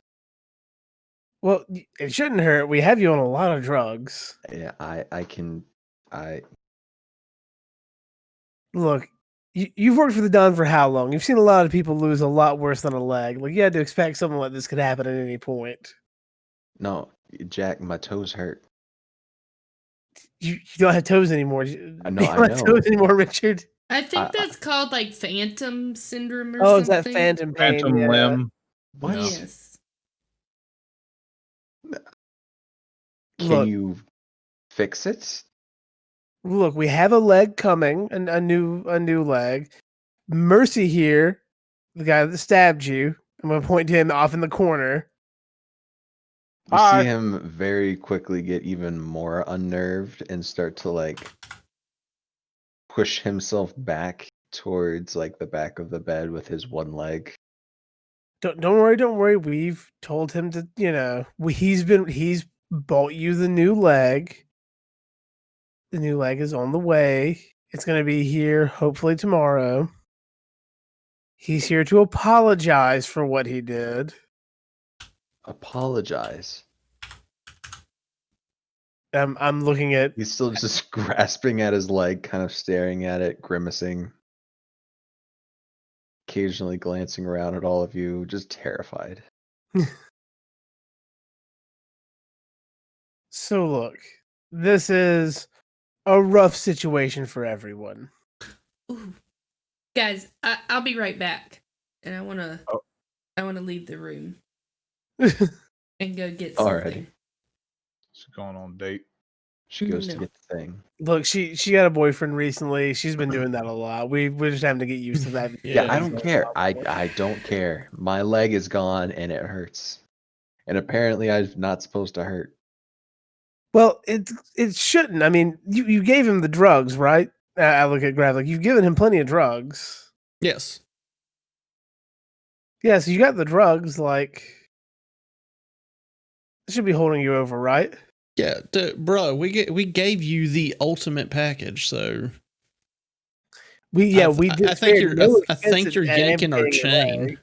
Well, it shouldn't hurt. We have you on a lot of drugs. Yeah, I Look, you've worked for the Don for how long? You've seen a lot of people lose a lot worse than a leg. Like, you had to expect something like this could happen at any point. No, Jack, my toes hurt. You don't have toes anymore. I You know, don't have toes anymore, Richard. I think that's called like phantom syndrome or Oh, something. it's that phantom pain. Phantom yeah. limb. What? Yeah. Yes. Can Look. you fix it? Look, we have a leg coming, a new leg. Mercy here, the guy that stabbed you. I'm gonna point to him off in the corner. You Hi. see him very quickly get even more unnerved and start to like push himself back towards like the back of the bed with his one leg. Don't worry. We've told him to, he's bought you the new leg. The new leg is on the way. It's gonna be here hopefully tomorrow. He's here to apologize for what he did. Apologize. I'm looking at. He's still just grasping at his leg, kind of staring at it, grimacing, occasionally glancing around at all of you, just terrified. So look, this is a rough situation for everyone. Ooh. Guys, I'll be right back. And I wanna leave the room and go get something. Alrighty. She's going on a date. She goes to No. get the thing. Look, she got a boyfriend recently. She's been doing that a lot. We're just having to get used to that. Yeah, I Yeah. don't care. I don't care. My leg is gone and it hurts. And apparently I'm not supposed to hurt. Well, it shouldn't. I mean, you gave him the drugs, right? I look at Grav like you've given him plenty of drugs. Yes. Yeah, so you got the drugs. Like, it should be holding you over, right? Yeah, bro, we gave you the ultimate package, so We did. I think you're no I think expense you're at yanking our amputating your chain.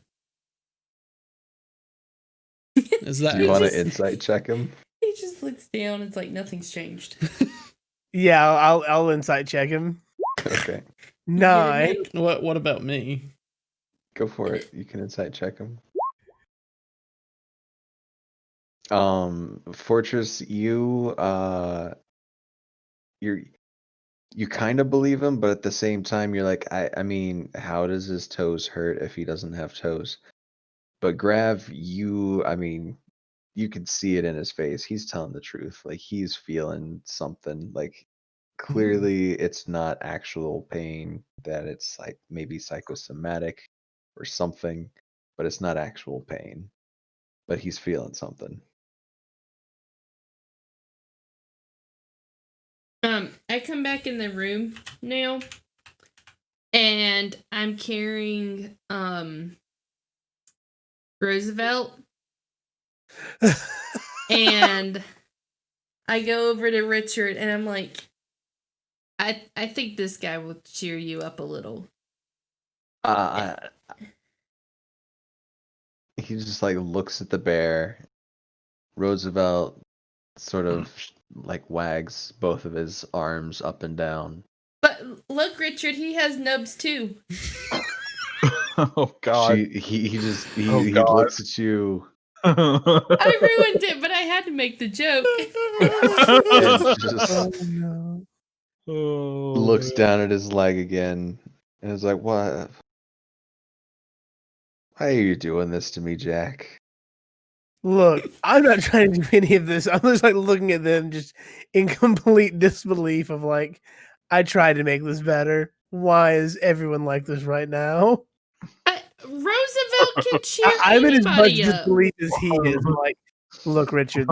leg. Is that Do you want just- to insight check him? He just looks down. It's like nothing's changed. Yeah, I'll insight check him. Okay. 9. what about me? Go for it. You can insight check him. Fortress, you kind of believe him, but at the same time you're like, I mean, how does his toes hurt if he doesn't have toes? But Grav, you can see it in his face. He's telling the truth. Like, he's feeling something. Like, clearly it's not actual pain, that it's like maybe psychosomatic or something. but it's not actual pain. But he's feeling something. I come back in the room now, and I'm carrying Roosevelt, and I go over to Richard, and I'm like, I think this guy will cheer you up a little. He just like looks at the bear. Roosevelt sort of like wags both of his arms up and down. But look, Richard, he has nubs too. Oh God. He God. looks at you. I ruined it, but I had to make the joke. And just Oh, no. looks down at his leg again and is like, "What? Why are you doing this to me, Jack?" Look, I'm not trying to do any of this. I'm just like looking at them just in complete disbelief of like, I tried to make this better. Why is everyone like this right now? Roosevelt can cheer I'm in as much anybody up. disbelief as he is. I'm like, look, Richard,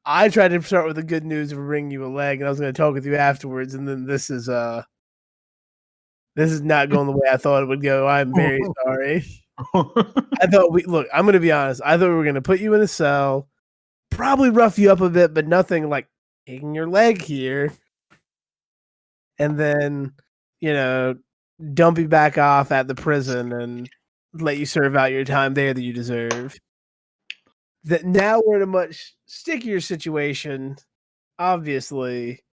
I tried to start with the good news of bringing you a leg, and I was going to talk with you afterwards, and then this is not going the way I thought it would go. I'm very sorry. I thought I'm going to be honest. I thought we were going to put you in a cell, probably rough you up a bit, but nothing like taking your leg here, and then dump you back off at the prison and let you serve out your time there that you deserve. That now we're in a much stickier situation, obviously,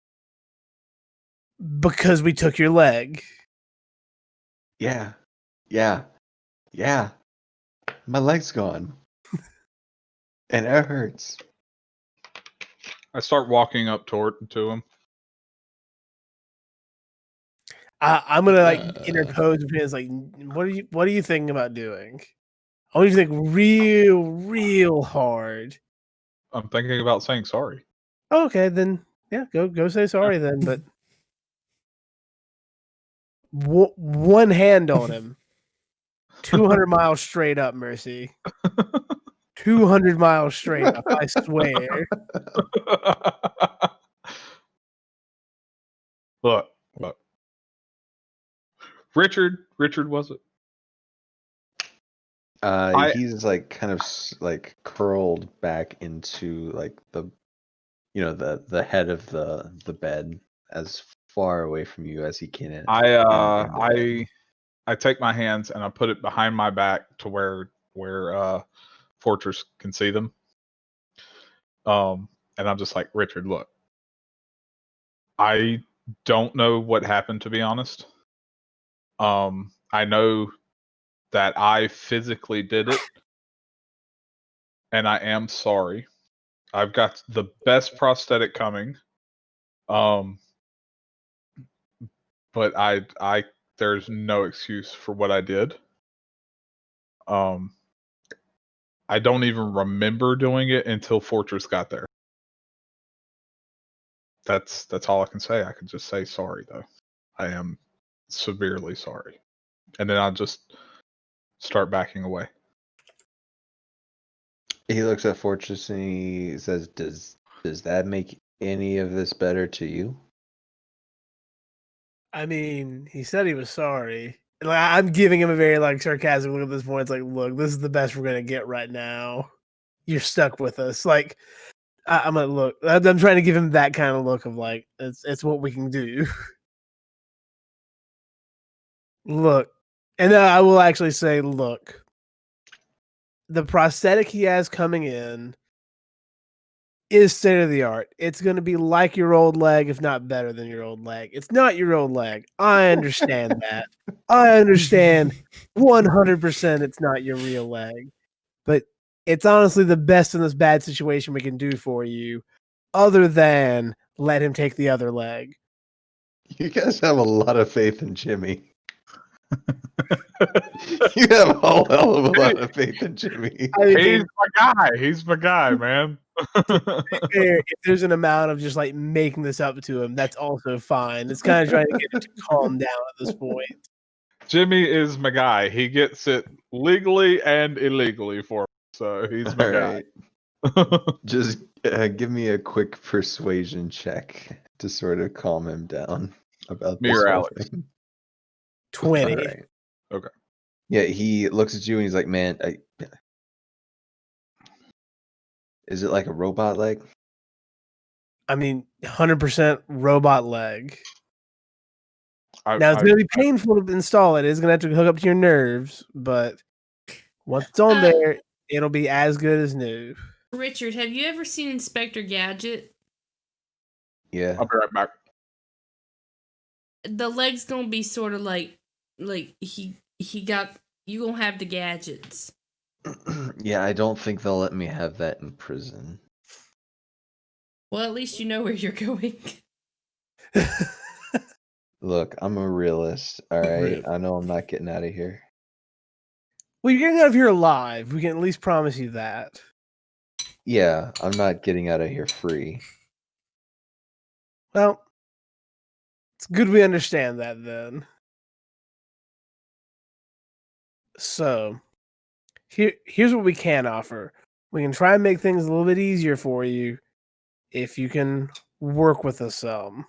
because we took your leg. Yeah. My leg's gone. And it hurts. I start walking up to him. I'm gonna interpose between us. Like, what are you thinking about doing? I want you to think real hard. I'm thinking about saying sorry. Okay, then yeah, go say sorry then. But one hand on him, 200 miles straight up, Mercy. 200 miles straight up, I swear. Look. Richard was it? He's like kind of like curled back into like the head of the bed as far away from you as he can. I take my hands and I put it behind my back to where Fortress can see them. And I'm just like, Richard, look. I don't know what happened, to be honest. I know that I physically did it, and I am sorry. I've got the best prosthetic coming. But I there's no excuse for what I did. I don't even remember doing it until Fortress got there. That's all I can say. I can just say sorry though. I am severely sorry. And then I'll just start backing away. He looks at Fortress and he says, Does that make any of this better to you? I mean, he said he was sorry. Like, I'm giving him a very like sarcastic look at this point. It's like, look, this is the best we're gonna get right now. You're stuck with us. Like, I'm gonna look. I'm trying to give him that kind of look of like, it's what we can do. Look, and I will actually say, look, the prosthetic he has coming in is state of the art. It's going to be like your old leg, if not better than your old leg. It's not your old leg. I understand that. I understand 100% it's not your real leg. But it's honestly the best in this bad situation we can do for you, other than let him take the other leg. You guys have a lot of faith in Jimmy. You have a whole hell of a lot of faith in Jimmy. He's my guy. He's my guy, man. If there's an amount of just like making this up to him, that's also fine. It's kind of trying to get him to calm down at this point. Jimmy is my guy. He gets it legally and illegally for me, so he's my All guy. right. Just give me a quick persuasion check to sort of calm him down about Me this or whole Alex? thing. 20. All right. Okay. Yeah, he looks at you and he's like, "Man, is it like a robot leg?" I mean, 100% robot leg. I, Now, it's I, going to be painful to install it. It's going to have to hook up to your nerves, but once it's on there, it'll be as good as new. Richard, have you ever seen Inspector Gadget? Yeah. I'll be right back. The leg's gonna be sort of like he got you gonna have the gadgets. Yeah, I don't think they'll let me have that in prison. Well, at least you know where you're going. Look, I'm a realist, all right? Rip. I know I'm not getting out of here. Well, you're getting out of here alive. We can at least promise you that. Yeah, I'm not getting out of here free. Well, it's good we understand that then. So, here's what we can offer. We can try and make things a little bit easier for you if you can work with us some.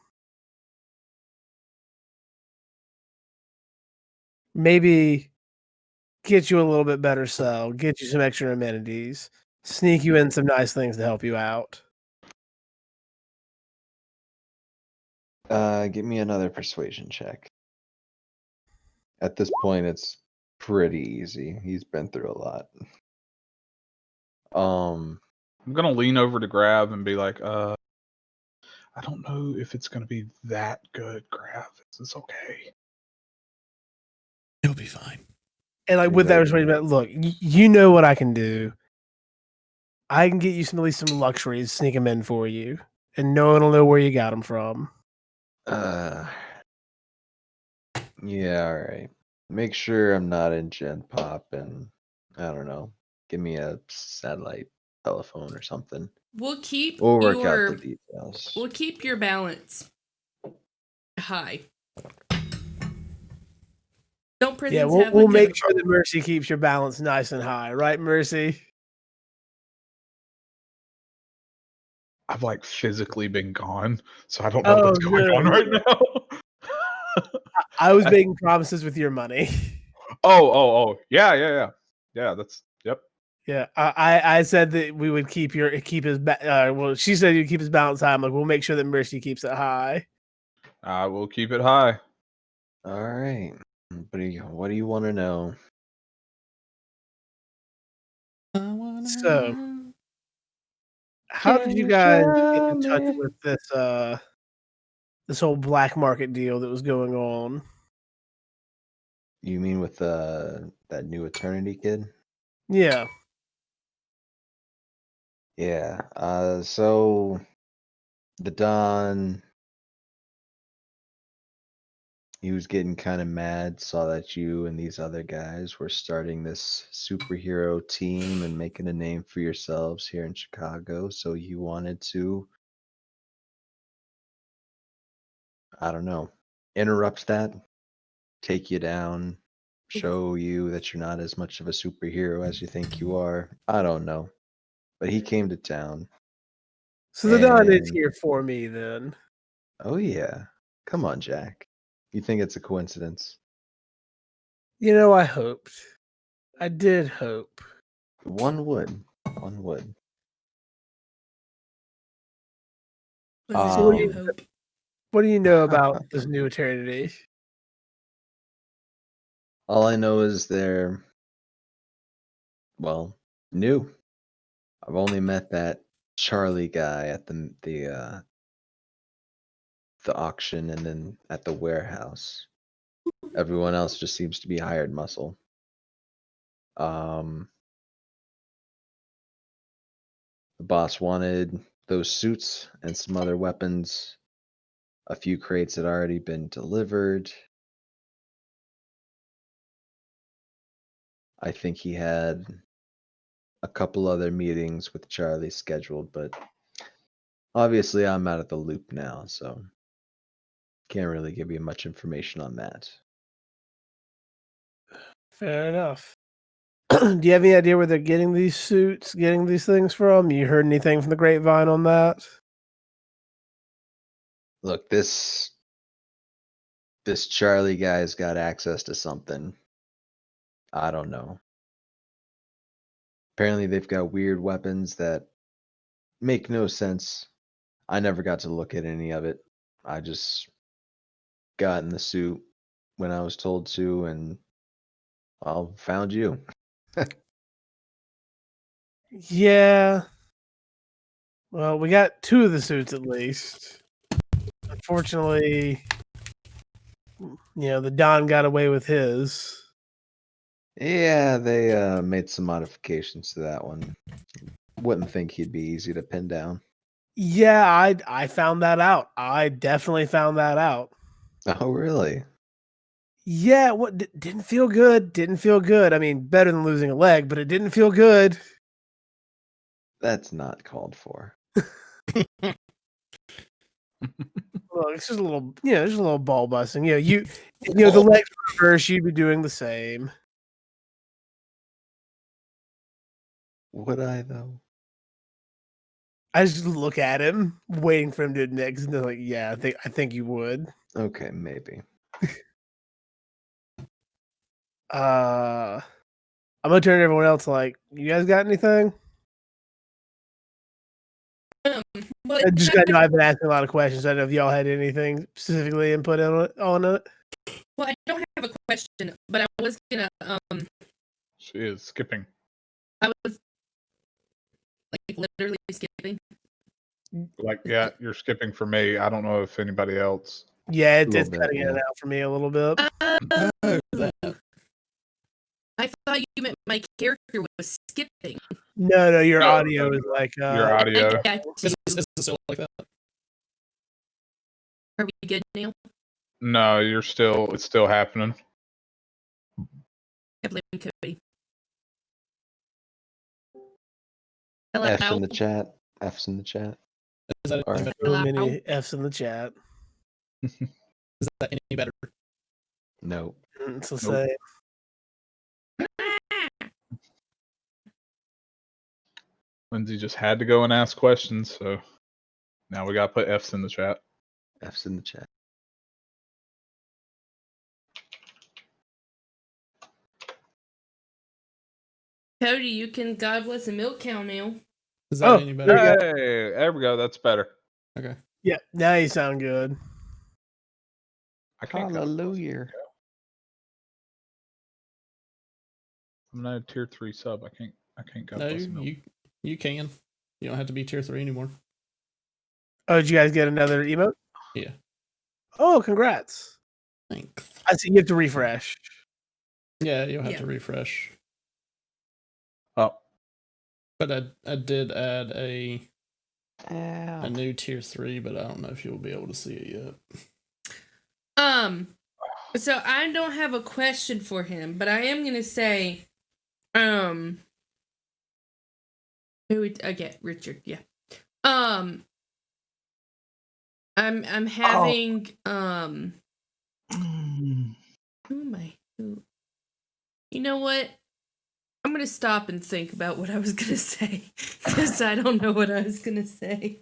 Maybe get you a little bit better cell, get you some extra amenities, sneak you in some nice things to help you out. Give me another persuasion check. At this point, it's pretty easy. He's been through a lot. I'm gonna lean over to Grav and be like, I don't know if it's gonna be that good, Grav. Is this okay? It'll be fine. And like You're with that, ready. look, you know what I can do. I can get you at least some luxuries, sneak them in for you, and no one will know where you got them from. Yeah, all right. Make sure I'm not in Gen Pop and I don't know. Give me a satellite telephone or something. We'll keep We'll work out the details. we'll keep your balance high. Don't prisons Yeah, have we'll like make sure that Mercy keeps your balance nice and high, right, Mercy? I've like physically been gone, so I don't know what's going on right now. I was making promises with your money. Oh, yeah. That's yep. Yeah, I said that we would keep his well, she said you'd keep his balance high. I'm like, we'll make sure that Mercy keeps it high. I will keep it high. All right. What do you want to know? So, how did you guys get in touch with this whole black market deal that was going on? You mean with that new Eternity kid? Yeah. Yeah. So the Don, he was getting kind of mad, saw that you and these other guys were starting this superhero team and making a name for yourselves here in Chicago. So he wanted to, I don't know, interrupt that, take you down, show you that you're not as much of a superhero as you think you are. I don't know. But he came to town. So the Don is And here for me then. oh yeah. Come on, Jack. You think it's a coincidence? You know, I hoped. I did hope. One would. One would. Was So it Um hope? what do you know about this new Eternity? all I know is they're well, new. I've only met that Charlie guy at the auction and then at the warehouse. Everyone else just seems to be hired muscle. Um the boss wanted those suits and some other weapons. A few crates had already been delivered. I think he had a couple other meetings with Charlie scheduled, but obviously I'm out of the loop now, so can't really give you much information on that. Fair enough. Do you have any idea where they're getting these suits, getting these things from? You heard anything from the grapevine on that? Look, this Charlie guy's got access to something. I don't know. Apparently they've got weird weapons that make no sense. I never got to look at any of it. I just got in the suit when I was told to, and I found you. Yeah. Well, we got 2 of the suits at least. Unfortunately, the Don got away with his. Yeah, they made some modifications to that one. Wouldn't think he'd be easy to pin down. Yeah, I found that out. I definitely found that out. Oh, really? Yeah, what didn't feel good. Didn't feel good. I mean, better than losing a leg, but it didn't feel good. That's not called for. Well, it's just a little, just a little ball busting. The legs reverse, you'd be doing the same. Would I though? I just look at him, waiting for him to admit, and they're like, "Yeah, I think you would." Okay, maybe. I'm gonna turn to everyone else. Like, you guys got anything? Well, I just got I've been asking a lot of questions. I don't know if y'all had anything specifically input on it. well, I don't have a question, but I was gonna She is skipping. I was like literally skipping. Like, yeah, you're skipping for me. I don't know if anybody else. Yeah, little it's bit, cutting in and yeah. out for me a little bit. I thought you meant my character was skipping. No, your No, audio no, is like Your audio. I got you. Is it still like that? Are we good now? No, it's still happening. I blame Cody. Hello. F's in the chat. F's in the chat. Is that Or- any better? so many F's in the chat. Is that any better? No. It's the Nope. same. Lindsay just had to go and ask questions, so now we got to put F's in the chat. F's in the chat. Cody, you can God bless a milk cow now. Is that any better? There you go. Hey, there we go. That's better. Okay. Yeah, now you sound good. I can't go. Hallelujah. I'm not a tier 3 sub. I can't go. No, you can. You don't have to be tier 3 anymore. Oh, did you guys get another emote? Yeah. Oh, congrats. Thanks. I see you have to refresh. Yeah, you'll have Yeah. to refresh. Oh, But I did add a Ow. new tier 3, but I don't know if you'll be able to see it yet. So I don't have a question for him, but I am gonna say, who okay, Richard, yeah. I'm having who am I? Who? You know what? I'm gonna stop and think about what I was gonna say because I don't know what I was gonna say.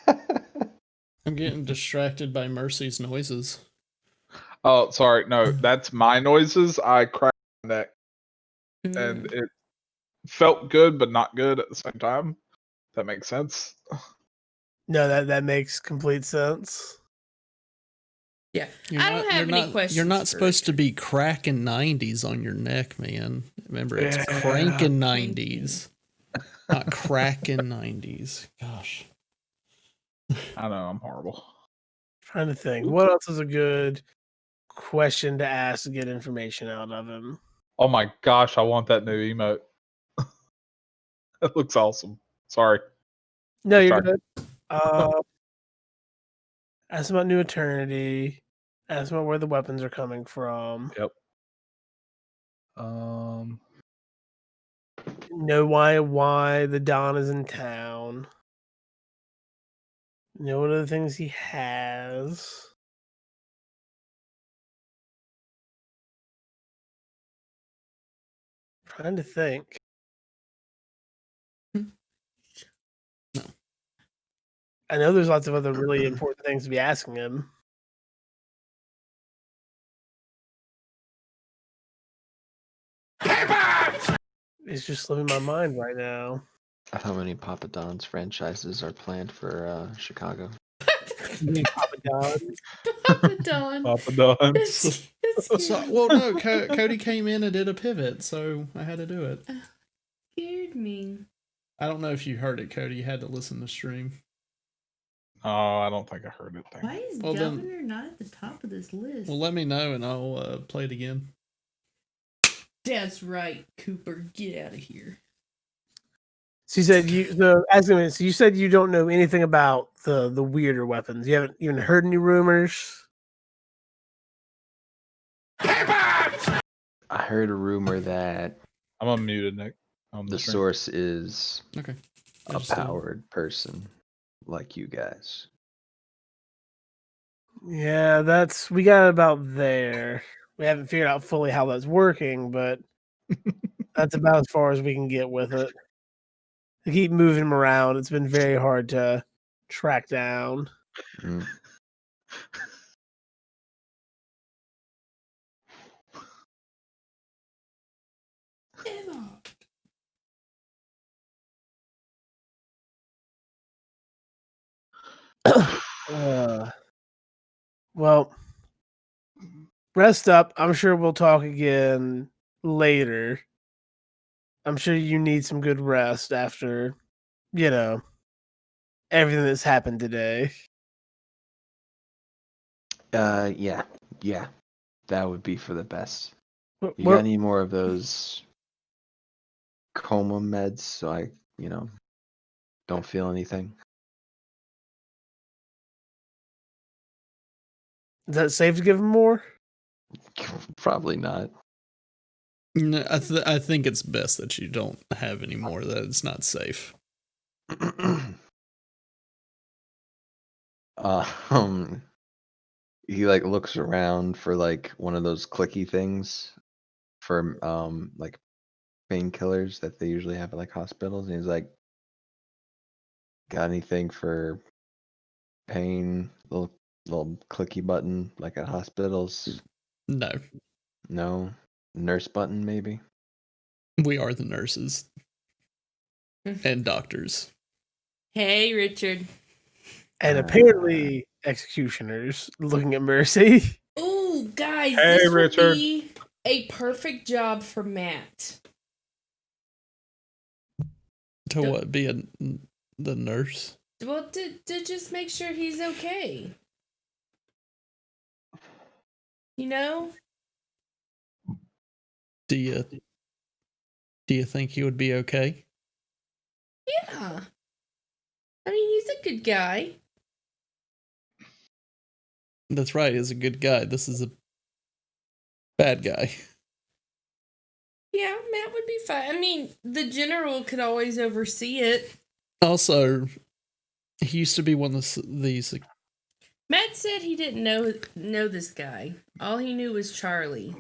I'm getting distracted by Mercy's noises. oh, sorry. No, that's my noises. I cracked my neck, and it felt good, but not good at the same time. That makes sense. No, that makes complete sense. Yeah, I don't have any questions. You're not for supposed to Richard. be cracking 90s on your neck, man. Remember, it's Yeah. cranking 90s, not cracking 90s. Gosh. I know I'm horrible. Trying to think. What else is a good question to ask to get information out of him? Oh my gosh, I want that new emote. That looks awesome. Sorry. No, you're Sorry. good. Ask about New Eternity. Ask about where the weapons are coming from. Yep. Know why the Don is in town. Know what other things he has. Trying to think. No. I know there's lots of other really important things to be asking him. It's just slipping my mind right now. How many Papa Don's franchises are planned for Chicago? You mean Papa Don? Papa Don. Papa Don. That's So, well, no, Cody came in and did a pivot, so I had to do it. scared me. I don't know if you heard it, Cody. You had to listen to stream. Oh, I don't think I heard it. Why is Well, then- Governor not at the top of this list? Well, let me know and I'll play it again. That's right, Cooper. Get out of here. So you said so you said you don't know anything about the weirder weapons. You haven't even heard any rumors. I heard a rumor that I'm unmuted, Nick. the source is Okay. a Understood. powered person like you guys. Yeah, we got about there. We haven't figured out fully how that's working, but that's about as far as we can get with it. They keep moving him around. It's been very hard to track down. Mm. Emma. Well, rest up. I'm sure we'll talk again later. I'm sure you need some good rest after, everything that's happened today. Yeah, that would be for the best. You What- got any more of those coma meds so I, don't feel anything? Is that safe to give him more? Probably not. No, I think it's best that you don't have any more. That it's not safe. He like looks around for like one of those clicky things for like painkillers that they usually have at like hospitals, and he's like, got anything for pain? Little clicky button like at hospitals? No, No. Nurse button maybe? we are the nurses and doctors. Hey, Richard. And apparently executioners looking at Mercy. Ooh, guys, Hey, this Richard. would be a perfect job for Matt. To Don't- what? Be the nurse? Well, to just make sure he's okay. You know? Do you think he would be okay? Yeah. I mean, he's a good guy. That's right. He's a good guy. This is a bad guy. Yeah, Matt would be fine. I mean, the general could always oversee it. Also, he used to be one of these. Matt said he didn't know this guy. All he knew was Charlie.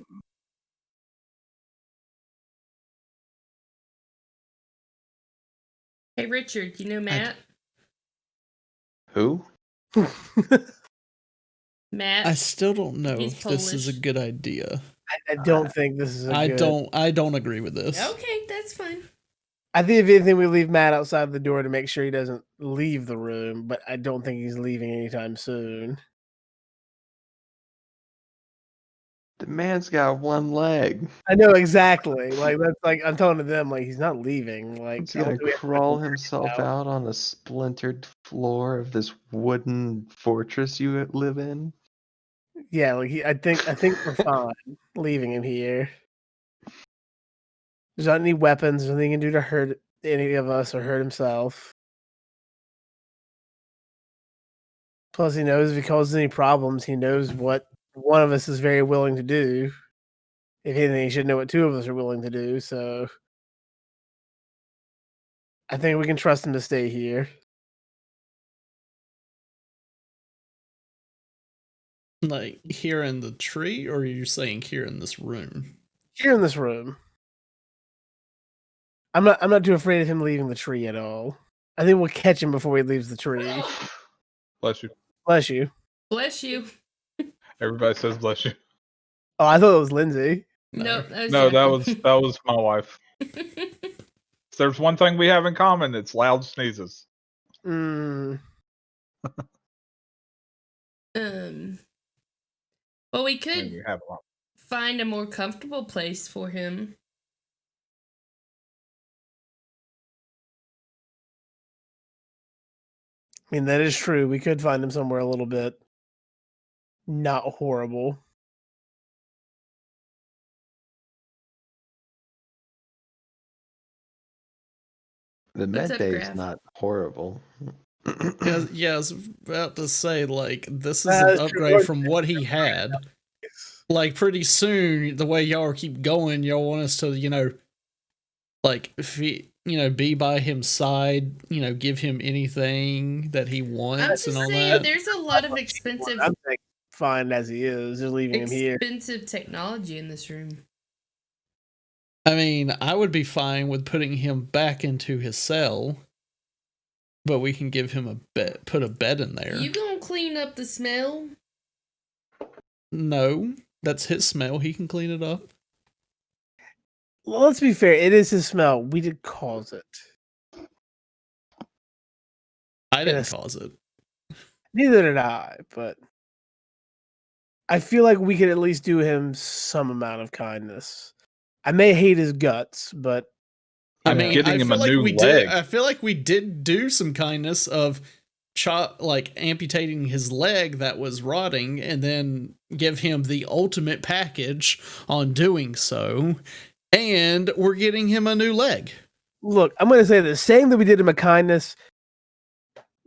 Hey, Richard, you know Matt? Who? Matt? I still don't know He's if this is a Polish. good idea. I don't think this is I don't agree with this. Okay, that's fine. I think if anything, we leave Matt outside the door to make sure he doesn't leave the room, but I don't think he's leaving anytime soon. The man's got one leg. I know exactly. Like that's like I'm telling them like he's not leaving. Like He's I don't gonna think we have to crawl worry himself about- out on the splintered floor of this wooden fortress you live in. Yeah, like I think we're fine leaving him here. There's not any weapons, there's nothing he can do to hurt any of us or hurt himself. Plus, he knows if he causes any problems, he knows what one of us is very willing to do. If anything, he should know what two of us are willing to do. So, I think we can trust him to stay here. Like here in the tree, or you're saying here in this room? Here in this room. I'm not too afraid of him leaving the tree at all. I think we'll catch him before he leaves the tree. Bless you. Bless you. Bless you. Everybody says bless you. Oh, I thought it was Lindsay. No, that was No, Jacqueline. that was my wife. If there's one thing we have in common, it's loud sneezes. Mm. Well, we I could mean, we have a lot. find a more comfortable place for him. I mean, that is true. We could find him somewhere a little bit not horrible. The What's med up, bay is Graf? not horrible. Yeah, I was about to say, like, this is That's an true. upgrade from what he had. Like, pretty soon, the way y'all keep going, y'all want us to, like, be by his side, give him anything that he I'm wants just and all saying, that. there's a lot of expensive, I'm saying fine as he is, just leaving him here. expensive technology in this room. I mean, I would be fine with putting him back into his cell, but we can give him a bed, put a bed in there. You gonna clean up the smell? No, that's his smell. He can clean it up. Well, let's be fair. It is his smell. We did cause it. I didn't Yes. cause it. Neither did I, but I feel like we could at least do him some amount of kindness. I may hate his guts, but I I'm mean, getting I him feel a like new we leg. did. I feel like we did do some kindness of amputating his leg that was rotting, and then give him the ultimate package on doing so. And we're getting him a new leg. look, I'm going to say this. Saying that we did him a kindness,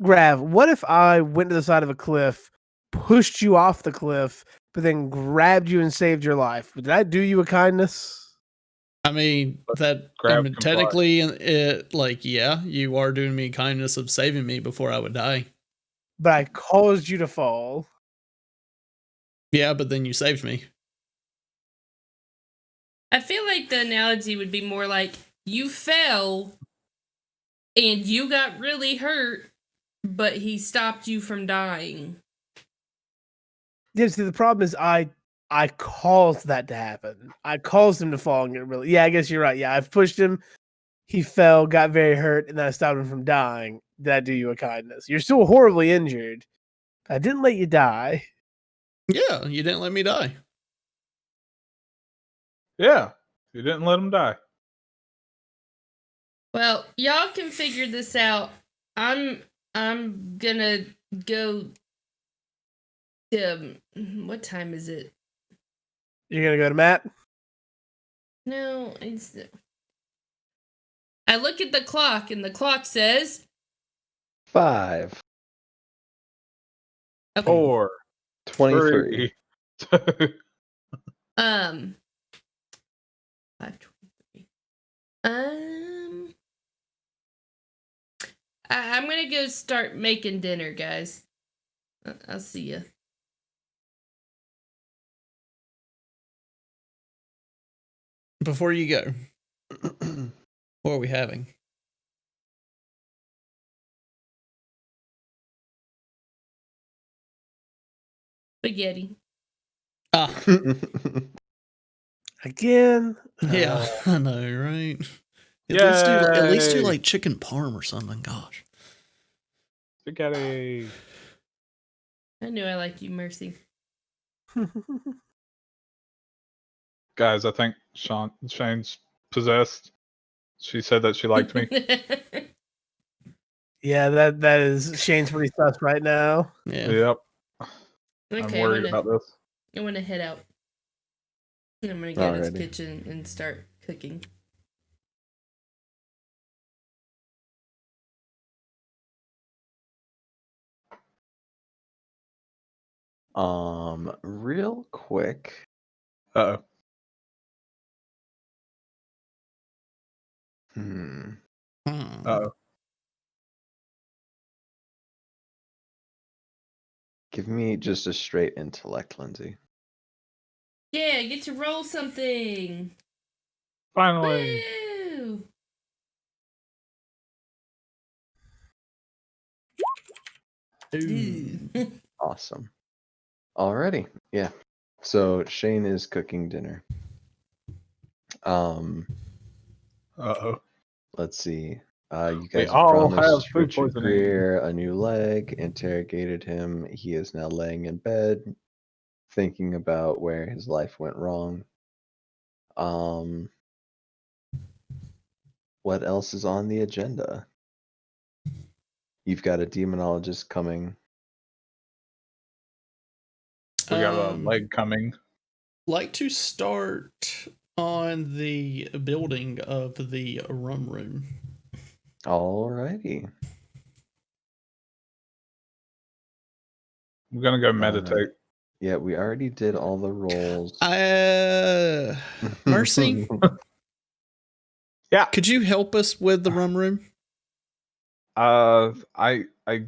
Grav, what if I went to the side of a cliff, pushed you off the cliff, but then grabbed you and saved your life? Did I do you a kindness? I mean, Grab complied. technically, yeah, you are doing me a kindness of saving me before I would die. But I caused you to fall. Yeah, but then you saved me. I feel like the analogy would be more like you fell and you got really hurt, but he stopped you from dying. Yeah, see, the problem is I caused that to happen. I caused him to fall and get really. Yeah, I guess you're right. Yeah, I've pushed him. He fell, got very hurt, and then I stopped him from dying. Did I do you a kindness? You're still horribly injured. I didn't let you die. Yeah, you didn't let me die. Yeah, you didn't let him die. Well, y'all can figure this out. I'm gonna go to what time is it? You're gonna go to Matt? No, I look at the clock and the clock says 5, okay. 4, 23. 3, 5:23. I'm gonna go start making dinner, guys. I'll see ya. Before you go, what are we having? Spaghetti. Ah, Again? yeah, I know, right? At least do Yay. like chicken parm or something. Gosh. spaghetti. I knew I liked you, Mercy. Guys, I think Shane's possessed. She said that she liked me. Yeah, that is Shane's pretty sus right now. Yeah. Yep. Okay, I'm worried about this. I want to head out. I'm gonna go to the Alrighty. kitchen and start cooking. Real quick. Uh-oh. Hmm. Uh-oh. Give me just a straight intellect, Lindsay. Yeah, get to roll something. Finally. Woo! Ooh. Awesome. Alrighty. Yeah. So Shane is cooking dinner. Uh-oh. Let's see. You We guys all have promised food Richard poisoning. Greer a new leg, interrogated him. He is now laying in bed, thinking about where his life went wrong. What else is on the agenda? You've got a demonologist coming. We got a Um, leg coming. Like to start on the building of the rum room. Alrighty. I'm gonna go Alright. meditate. Yeah, we already did all the rolls. Mercy, Yeah. could you help us with the rum room? I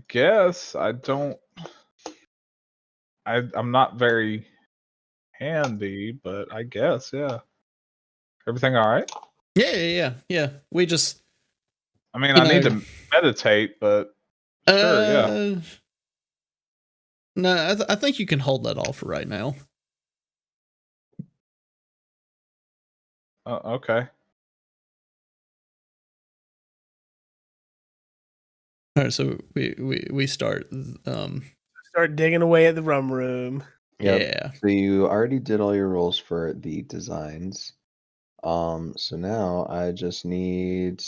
guess I don't. I'm not very handy, but I guess yeah. Everything all right? Yeah. We just, I mean, you I need know, to meditate, but sure, yeah. No, I think you can hold that all for right now. Okay. All right, so we start. Start digging away at the rum room. Yep. Yeah. So you already did all your rolls for the designs. So now I just need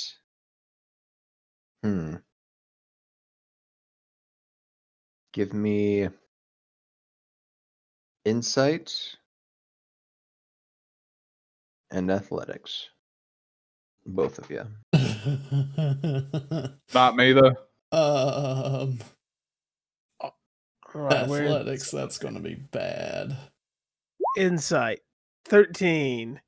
give me insight and athletics. Both of you. Not me though. Um, All right, where athletics. That's going to be bad. insight 13,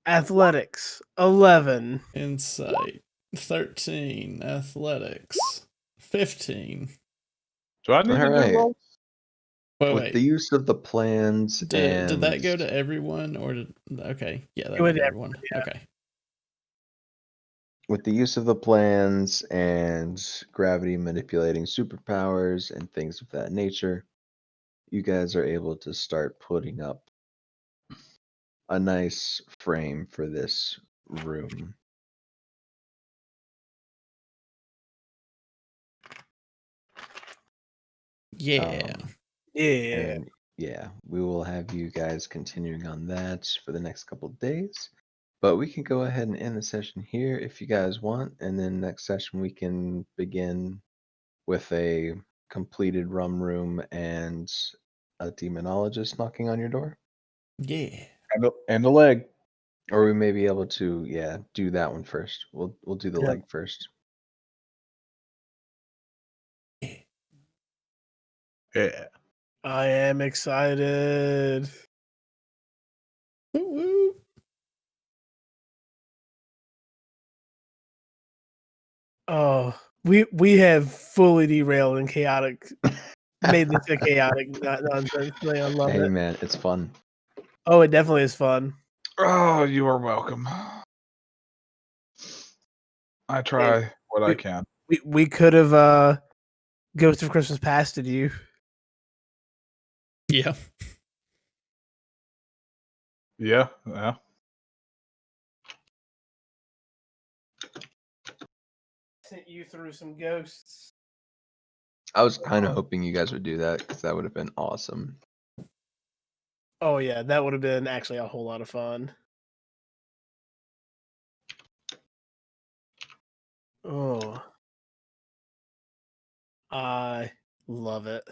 athletics 11. Insight 13, athletics 15. Do I need to do Alright. rolls? With the use of the plans Did and that go to everyone or did okay? Yeah, that It went went to to everyone. Okay. with the use of the plans and gravity manipulating superpowers and things of that nature, you guys are able to start putting up a nice frame for this room. Yeah. Yeah. And yeah, we will have you guys continuing on that for the next couple of days. But we can go ahead and end the session here if you guys want, and then next session we can begin with a completed rum room and a demonologist knocking on your door. Yeah. And the leg. Or we may be able to, yeah, do that one first. We'll do the Yeah. leg first. Yeah. I am excited. Woo woo. Oh, we have fully derailed and chaotic, made this a chaotic nonsense thing. I love Hey it. man, it's fun. Oh, it definitely is fun. Oh, you are welcome. I try what I can. We could have Ghost of Christmas Past you. Yeah. Yeah. Sent you through some ghosts. I was kind of hoping you guys would do that because that would have been awesome. Oh yeah, that would have been actually a whole lot of fun. Oh, I love it.